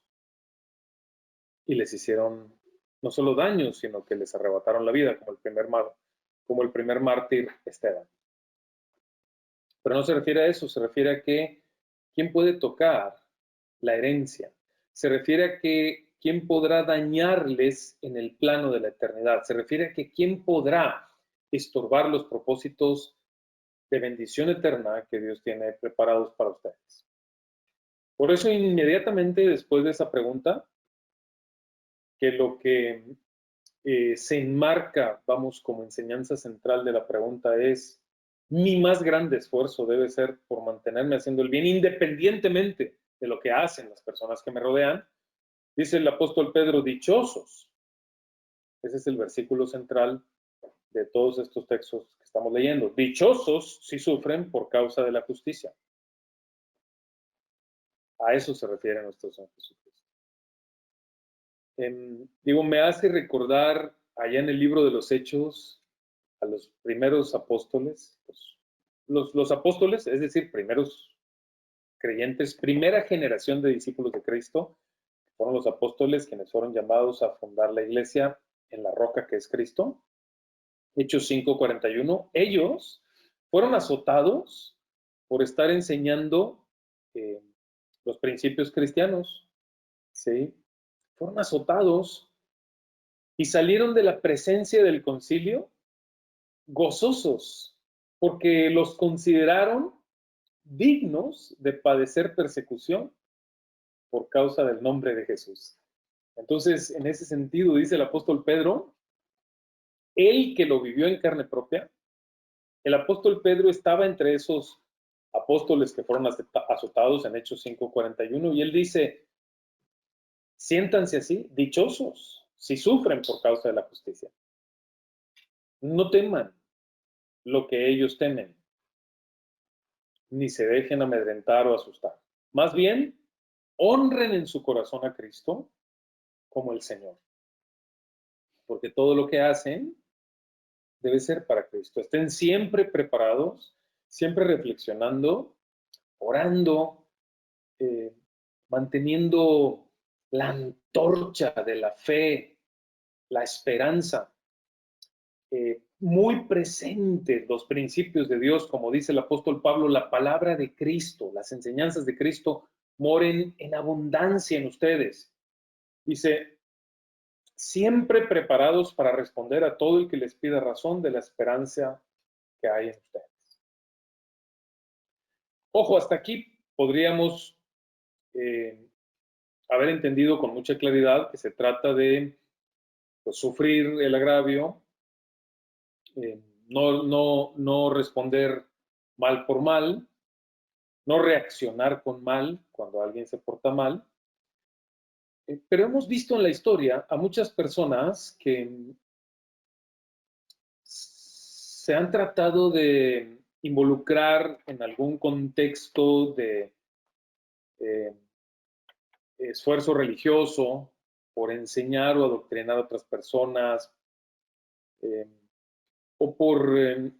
y les hicieron no solo daño, sino que les arrebataron la vida, como el primer mártir Esteban. Pero no se refiere a eso, se refiere a que quién puede tocar la herencia. Se refiere a que quién podrá dañarles en el plano de la eternidad. Se refiere a que quién podrá estorbar los propósitos de bendición eterna que Dios tiene preparados para ustedes. Por eso inmediatamente después de esa pregunta, que lo que se enmarca, vamos, como enseñanza central de la pregunta es: mi más grande esfuerzo debe ser por mantenerme haciendo el bien independientemente de lo que hacen las personas que me rodean. Dice el apóstol Pedro, dichosos. Ese es el versículo central de todos estos textos que estamos leyendo. Dichosos si sufren por causa de la justicia. A eso se refiere nuestro Señor Jesucristo. Me hace recordar allá en el libro de los Hechos a los primeros apóstoles, los apóstoles, es decir, primeros creyentes, primera generación de discípulos de Cristo, fueron los apóstoles quienes fueron llamados a fundar la iglesia en la roca que es Cristo. Hechos 5:41, ellos fueron azotados por estar enseñando los principios cristianos, ¿sí? Fueron azotados y salieron de la presencia del concilio gozosos, porque los consideraron dignos de padecer persecución por causa del nombre de Jesús. Entonces, en ese sentido, dice el apóstol Pedro, él que lo vivió en carne propia, el apóstol Pedro estaba entre esos apóstoles que fueron azotados en Hechos 5:41, y él dice, siéntanse así, dichosos, si sufren por causa de la justicia. No teman lo que ellos temen, ni se dejen amedrentar o asustar. Más bien, honren en su corazón a Cristo como el Señor. Porque todo lo que hacen debe ser para Cristo. Estén siempre preparados, siempre reflexionando, orando, manteniendo la antorcha de la fe, la esperanza, muy presentes los principios de Dios, como dice el apóstol Pablo, la palabra de Cristo, las enseñanzas de Cristo moren en abundancia en ustedes. Dice, siempre preparados para responder a todo el que les pida razón de la esperanza que hay en ustedes. Ojo, hasta aquí podríamos haber entendido con mucha claridad que se trata de sufrir el agravio, no responder mal por mal, no reaccionar con mal cuando alguien se porta mal. Pero hemos visto en la historia a muchas personas que se han tratado de involucrar en algún contexto de esfuerzo religioso por enseñar o adoctrinar a otras personas, o por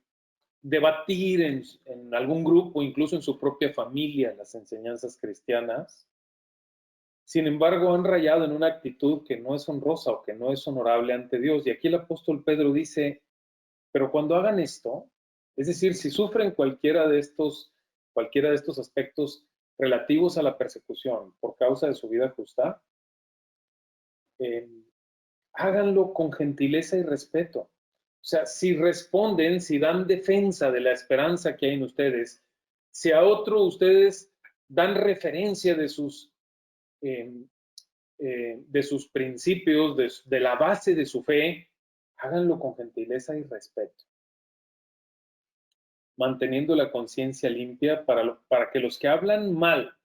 debatir en algún grupo, incluso en su propia familia, las enseñanzas cristianas. Sin embargo, han rayado en una actitud que no es honrosa o que no es honorable ante Dios. Y aquí el apóstol Pedro dice, pero cuando hagan esto, es decir, si sufren cualquiera de estos aspectos relativos a la persecución por causa de su vida justa, háganlo con gentileza y respeto. O sea, si responden, si dan defensa de la esperanza que hay en ustedes, si a otro ustedes dan referencia de sus principios, de la base de su fe, háganlo con gentileza y respeto, manteniendo la conciencia limpia para que los que hablan mal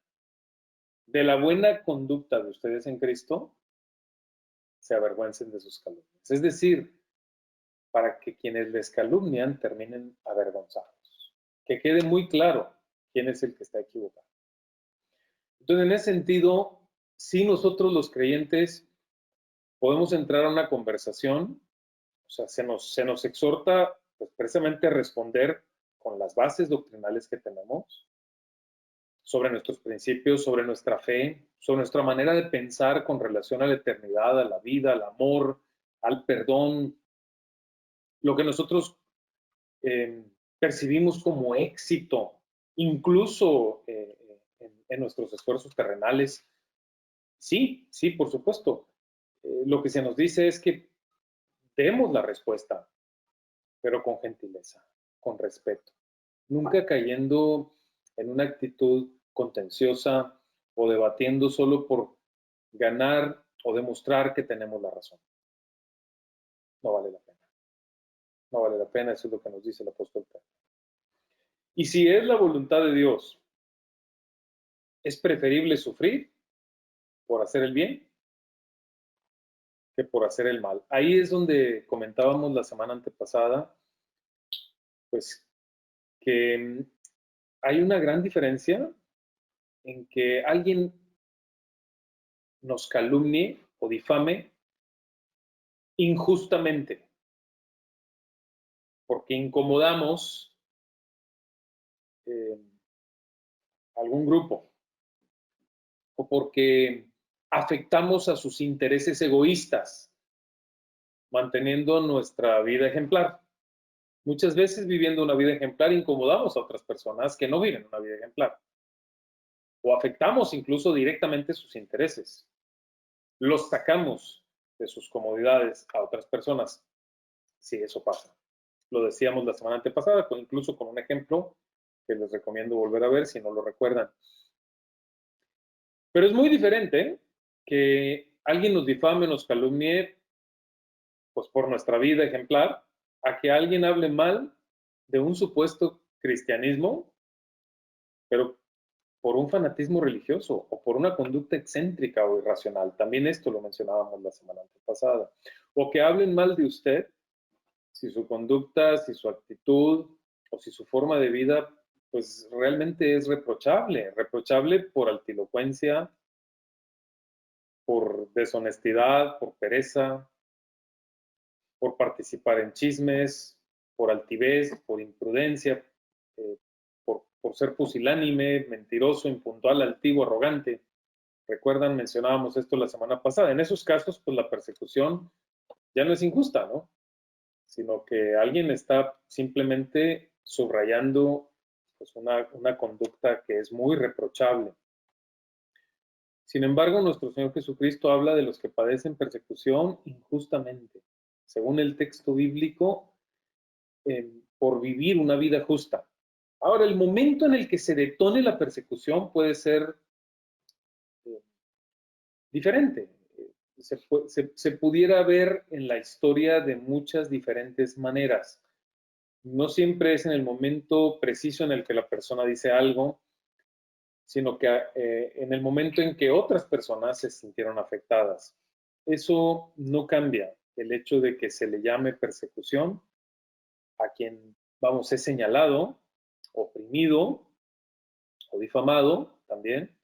de la buena conducta de ustedes en Cristo se avergüencen de sus calumnias. Es decir, para que quienes les calumnian terminen avergonzados. Que quede muy claro quién es el que está equivocado. Entonces, en ese sentido, si nosotros los creyentes podemos entrar a una conversación, o sea, se nos exhorta pues, precisamente a responder con las bases doctrinales que tenemos sobre nuestros principios, sobre nuestra fe, sobre nuestra manera de pensar con relación a la eternidad, a la vida, al amor, al perdón, lo que nosotros percibimos como éxito, incluso en nuestros esfuerzos terrenales. Sí, sí, por supuesto. Lo que se nos dice es que demos la respuesta, pero con gentileza, con respeto, nunca cayendo en una actitud contenciosa o debatiendo solo por ganar o demostrar que tenemos la razón. No vale la pena. No vale la pena, eso es lo que nos dice el apóstol Pedro. Y si es la voluntad de Dios, es preferible sufrir por hacer el bien que por hacer el mal. Ahí es donde comentábamos la semana antepasada, pues que hay una gran diferencia en que alguien nos calumnie o difame injustamente, porque incomodamos algún grupo o porque afectamos a sus intereses egoístas, manteniendo nuestra vida ejemplar. Muchas veces viviendo una vida ejemplar incomodamos a otras personas que no viven una vida ejemplar o afectamos incluso directamente sus intereses. Los sacamos de sus comodidades a otras personas. Sí, eso pasa. Lo decíamos la semana antepasada, incluso con un ejemplo que les recomiendo volver a ver si no lo recuerdan. Pero es muy diferente que alguien nos difame, nos calumnie, pues por nuestra vida ejemplar, a que alguien hable mal de un supuesto cristianismo, pero por un fanatismo religioso o por una conducta excéntrica o irracional. También esto lo mencionábamos la semana antepasada. O que hablen mal de usted si su conducta, si su actitud o si su forma de vida, pues realmente es reprochable, reprochable por altilocuencia, por deshonestidad, por pereza, por participar en chismes, por altivez, por imprudencia, por ser pusilánime, mentiroso, impuntual, altivo, arrogante. Recuerdan, mencionábamos esto la semana pasada. En esos casos, pues la persecución ya no es injusta, ¿no? Sino que alguien está simplemente subrayando pues, una conducta que es muy reprochable. Sin embargo, nuestro Señor Jesucristo habla de los que padecen persecución injustamente, según el texto bíblico, por vivir una vida justa. Ahora, el momento en el que se detone la persecución puede ser diferente. Se pudiera ver en la historia de muchas diferentes maneras. No siempre es en el momento preciso en el que la persona dice algo, sino que en el momento en que otras personas se sintieron afectadas. Eso no cambia el hecho de que se le llame persecución a quien, vamos, es señalado, oprimido o difamado también,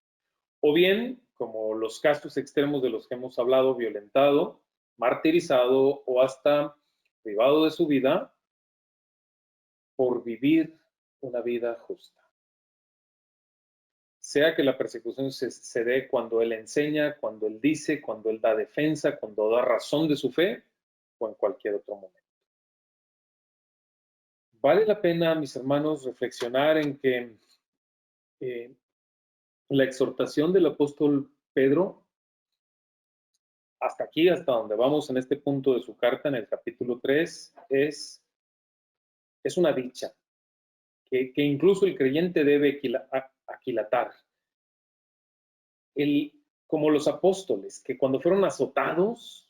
o bien, como los casos extremos de los que hemos hablado, violentado, martirizado o hasta privado de su vida por vivir una vida justa. Sea que la persecución se dé cuando él enseña, cuando él dice, cuando él da defensa, cuando da razón de su fe o en cualquier otro momento. Vale la pena, mis hermanos, reflexionar en que la exhortación del apóstol Pedro, hasta aquí, hasta donde vamos en este punto de su carta, en el capítulo 3, es una dicha que incluso el creyente debe aquilatar. Como los apóstoles, que cuando fueron azotados,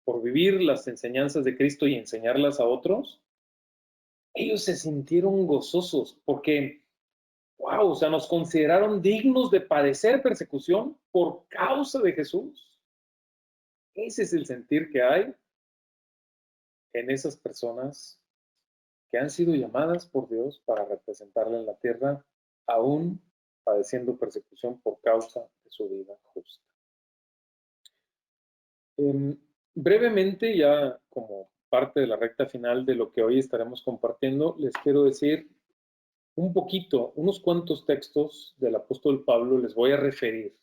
por vivir las enseñanzas de Cristo y enseñarlas a otros, ellos se sintieron gozosos porque, wow, o sea, nos consideraron dignos de padecer persecución por causa de Jesús. Ese es el sentir que hay en esas personas que han sido llamadas por Dios para representarle en la tierra, aún padeciendo persecución por causa de su vida justa. Brevemente, ya como parte de la recta final de lo que hoy estaremos compartiendo, les quiero decir un poquito, unos cuantos textos del apóstol Pablo les voy a referir.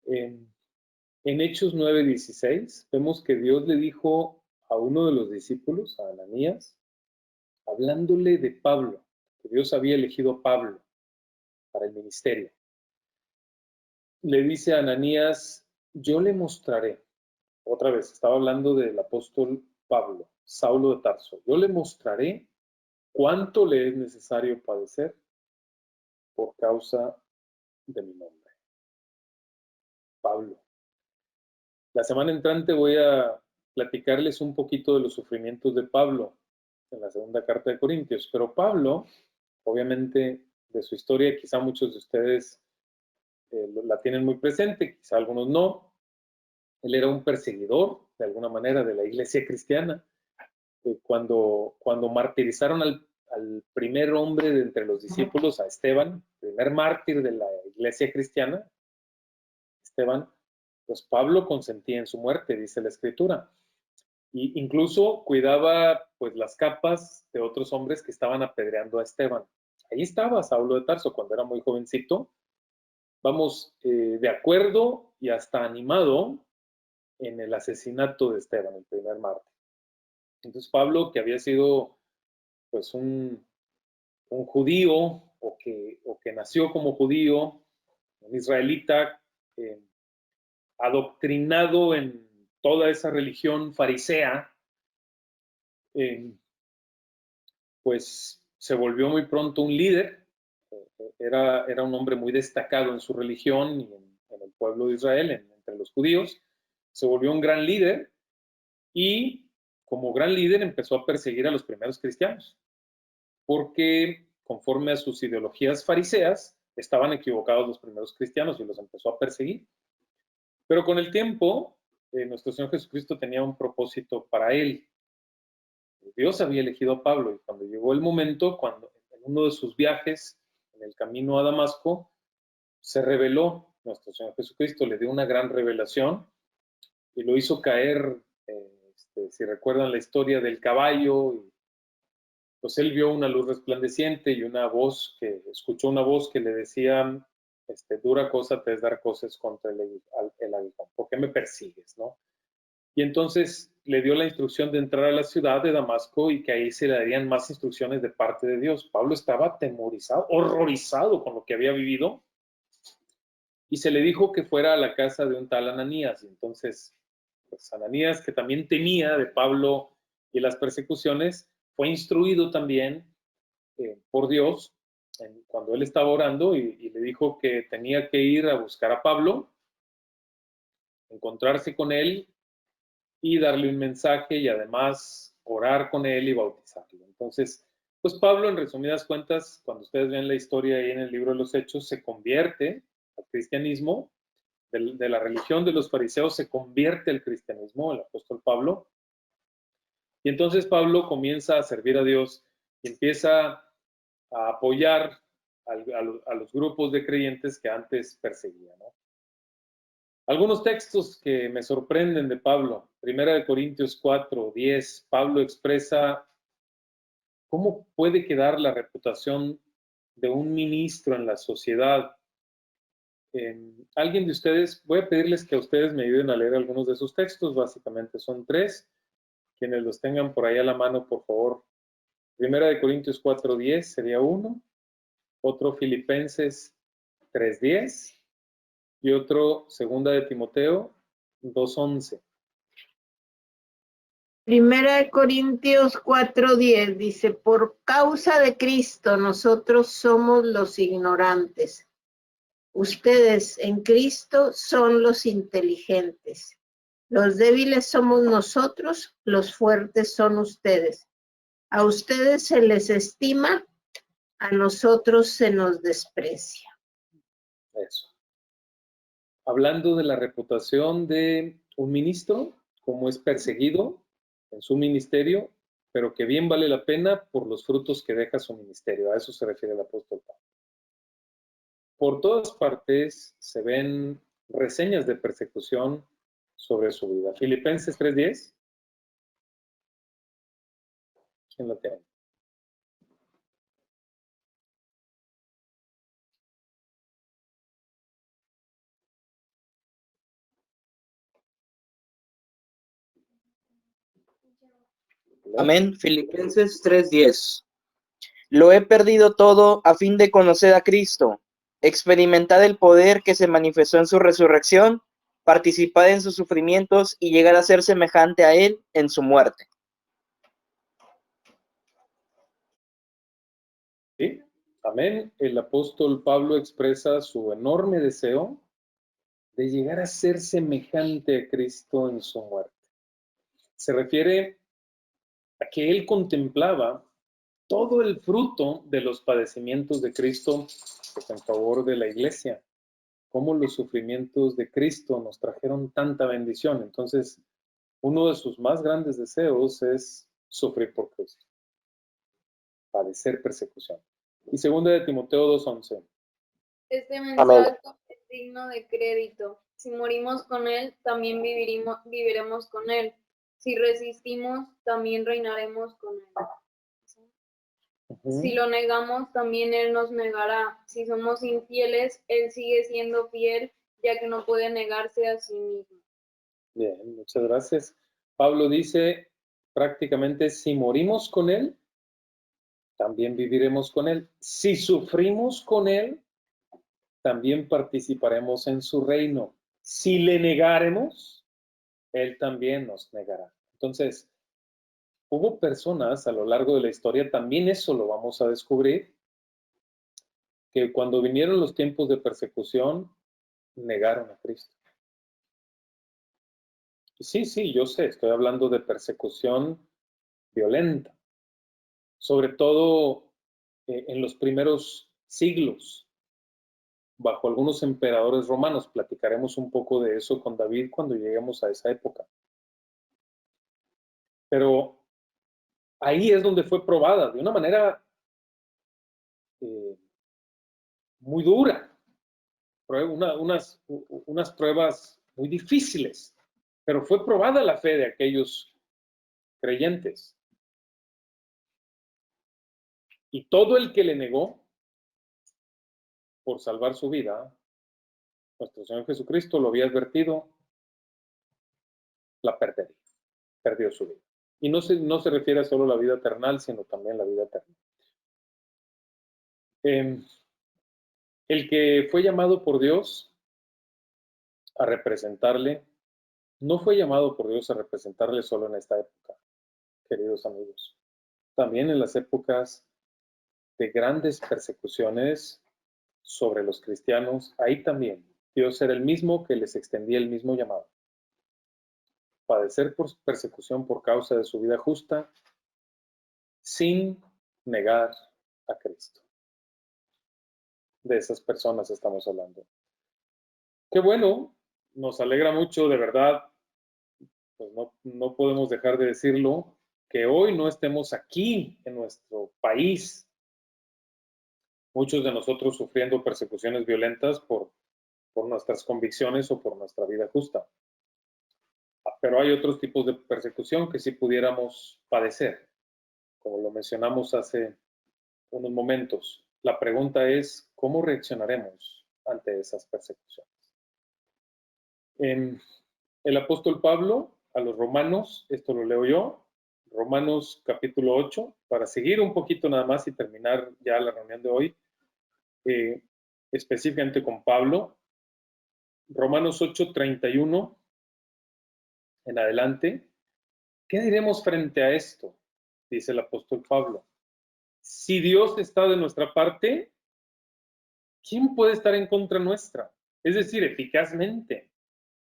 En Hechos 9:16 vemos que Dios le dijo a uno de los discípulos, a Ananías, hablándole de Pablo, que Dios había elegido a Pablo para el ministerio. Le dice a Ananías, yo le mostraré. Otra vez, estaba hablando del apóstol Pablo, Saulo de Tarso. Yo le mostraré cuánto le es necesario padecer por causa de mi nombre. Pablo. La semana entrante voy a platicarles un poquito de los sufrimientos de Pablo en la segunda carta de Corintios. Pero Pablo, obviamente, de su historia, quizá muchos de ustedes la tienen muy presente, quizá algunos no. Él era un perseguidor, de alguna manera, de la iglesia cristiana. Cuando martirizaron al primer hombre de entre los discípulos, a Esteban, primer mártir de la iglesia cristiana, Esteban, pues Pablo consentía en su muerte, dice la Escritura. Y incluso cuidaba pues las capas de otros hombres que estaban apedreando a Esteban. Ahí estaba Saulo de Tarso cuando era muy jovencito. Vamos, de acuerdo y hasta animado en el asesinato de Esteban, el primer mártir. Entonces Pablo, que había sido pues un judío o que nació como judío, un israelita, adoctrinado en toda esa religión farisea, pues se volvió muy pronto un líder. Era un hombre muy destacado en su religión y en el pueblo de Israel, entre los judíos. Se volvió un gran líder y como gran líder empezó a perseguir a los primeros cristianos, porque conforme a sus ideologías fariseas, estaban equivocados los primeros cristianos y los empezó a perseguir. Pero con el tiempo, nuestro Señor Jesucristo tenía un propósito para él. Dios había elegido a Pablo y cuando llegó el momento, cuando en uno de sus viajes, en el camino a Damasco, se reveló nuestro Señor Jesucristo, le dio una gran revelación y lo hizo caer, si recuerdan la historia del caballo, pues él vio una luz resplandeciente y escuchó una voz que le decía, dura cosa te es dar cosas contra el aguijón, ¿por qué me persigues, no? Y entonces le dio la instrucción de entrar a la ciudad de Damasco y que ahí se le darían más instrucciones de parte de Dios. Pablo estaba atemorizado, horrorizado con lo que había vivido y se le dijo que fuera a la casa de un tal Ananías. Y entonces, pues Ananías, que también temía de Pablo y las persecuciones, fue instruido también por Dios cuando él estaba orando y le dijo que tenía que ir a buscar a Pablo, encontrarse con él y darle un mensaje y además orar con él y bautizarlo. Entonces, pues Pablo, en resumidas cuentas, cuando ustedes ven la historia ahí en el libro de los Hechos, se convierte al cristianismo, de la religión de los fariseos se convierte al cristianismo, el apóstol Pablo, y entonces Pablo comienza a servir a Dios y empieza a apoyar a los grupos de creyentes que antes perseguía, ¿no? Algunos textos que me sorprenden de Pablo. 1 Corintios 4:10, Pablo expresa cómo puede quedar la reputación de un ministro en la sociedad. Alguien de ustedes, voy a pedirles que a ustedes me ayuden a leer algunos de esos textos, básicamente son 3. Quienes los tengan por ahí a la mano, por favor. 1 Corintios 4:10 sería uno, otro Filipenses 3:10 y otro 2 Timoteo 2:11. Primera de Corintios 4:10 dice, por causa de Cristo nosotros somos los ignorantes. Ustedes en Cristo son los inteligentes. Los débiles somos nosotros, los fuertes son ustedes. A ustedes se les estima, a nosotros se nos desprecia. Eso. Hablando de la reputación de un ministro, cómo es perseguido en su ministerio, pero que bien vale la pena por los frutos que deja su ministerio. A eso se refiere el apóstol Pablo. Por todas partes se ven reseñas de persecución sobre su vida. Filipenses 3:10. ¿Quién lo tiene? Amén. Filipenses 3:10. Lo he perdido todo a fin de conocer a Cristo, experimentar el poder que se manifestó en su resurrección, participar en sus sufrimientos y llegar a ser semejante a Él en su muerte. ¿Sí? Amén. El apóstol Pablo expresa su enorme deseo de llegar a ser semejante a Cristo en su muerte. Se refiere a que él contemplaba todo el fruto de los padecimientos de Cristo pues, en favor de la iglesia, cómo los sufrimientos de Cristo nos trajeron tanta bendición. Entonces, uno de sus más grandes deseos es sufrir por Cristo, padecer persecución. Y segunda de Timoteo 2:11. Este mensaje es digno de crédito. Si morimos con Él, también viviremos con Él. Si resistimos, también reinaremos con Él. Si lo negamos, también Él nos negará. Si somos infieles, Él sigue siendo fiel, ya que no puede negarse a sí mismo. Bien, muchas gracias. Pablo dice prácticamente, si morimos con Él, también viviremos con Él. Si sufrimos con Él, también participaremos en su reino. Si le negaremos, Él también nos negará. Entonces, hubo personas a lo largo de la historia, también eso lo vamos a descubrir, que cuando vinieron los tiempos de persecución, negaron a Cristo. Sí, yo sé, estoy hablando de persecución violenta, sobre todo en los primeros siglos, bajo algunos emperadores romanos. Platicaremos un poco de eso con David cuando lleguemos a esa época. Pero ahí es donde fue probada de una manera muy dura, unas pruebas muy difíciles, pero fue probada la fe de aquellos creyentes. Y todo el que le negó por salvar su vida, nuestro Señor Jesucristo lo había advertido, la perdería, perdió su vida. Y no se refiere solo a la vida terrenal, sino también a la vida eterna. El que fue llamado por Dios a representarle, no fue llamado por Dios a representarle solo en esta época, queridos amigos. También en las épocas de grandes persecuciones sobre los cristianos, ahí también Dios era el mismo que les extendía el mismo llamado. Padecer por persecución por causa de su vida justa, sin negar a Cristo. De esas personas estamos hablando. Qué bueno, nos alegra mucho, de verdad, pues no podemos dejar de decirlo, que hoy no estemos aquí en nuestro país, muchos de nosotros sufriendo persecuciones violentas por nuestras convicciones o por nuestra vida justa. Pero hay otros tipos de persecución que sí pudiéramos padecer, como lo mencionamos hace unos momentos. La pregunta es, ¿cómo reaccionaremos ante esas persecuciones? El apóstol Pablo a los romanos, esto lo leo yo, Romanos capítulo 8, para seguir un poquito nada más y terminar ya la reunión de hoy, específicamente con Pablo, Romanos 8, 31 en adelante. ¿Qué diremos frente a esto? Dice el apóstol Pablo. Si Dios está de nuestra parte, ¿quién puede estar en contra nuestra? Es decir, eficazmente.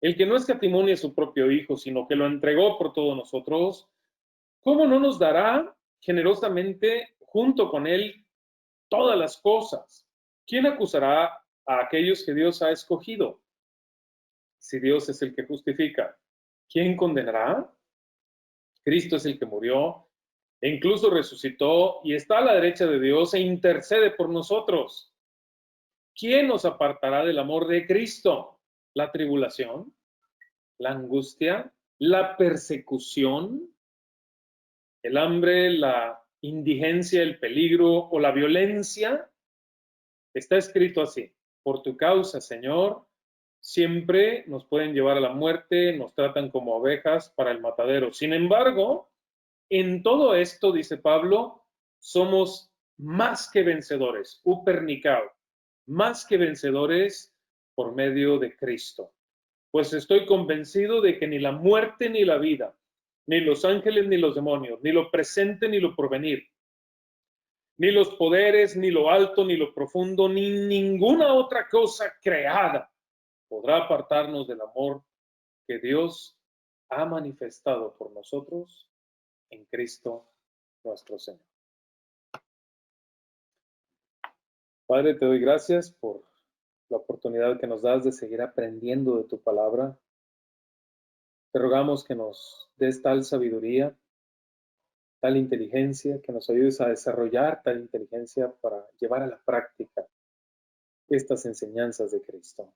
el que no escatimó ni a su propio Hijo, sino que lo entregó por todos nosotros, ¿cómo no nos dará generosamente junto con Él todas las cosas? ¿Quién acusará a aquellos que Dios ha escogido? Si Dios es el que justifica, ¿quién condenará? Cristo es el que murió e incluso resucitó y está a la derecha de Dios e intercede por nosotros. ¿Quién nos apartará del amor de Cristo? ¿La tribulación? ¿La angustia? ¿La persecución? ¿El hambre? ¿La indigencia? ¿El peligro o la violencia? Está escrito así: por tu causa, Señor, siempre nos pueden llevar a la muerte, nos tratan como ovejas para el matadero. Sin embargo, en todo esto, dice Pablo, somos más que vencedores, upernicao, más que vencedores por medio de Cristo. Pues estoy convencido de que ni la muerte ni la vida, ni los ángeles ni los demonios, ni lo presente ni lo porvenir, ni los poderes, ni lo alto, ni lo profundo, ni ninguna otra cosa creada podrá apartarnos del amor que Dios ha manifestado por nosotros en Cristo nuestro Señor. Padre, te doy gracias por la oportunidad que nos das de seguir aprendiendo de tu palabra. Te rogamos que nos des tal sabiduría, tal inteligencia, que nos ayudes a desarrollar tal inteligencia para llevar a la práctica estas enseñanzas de Cristo.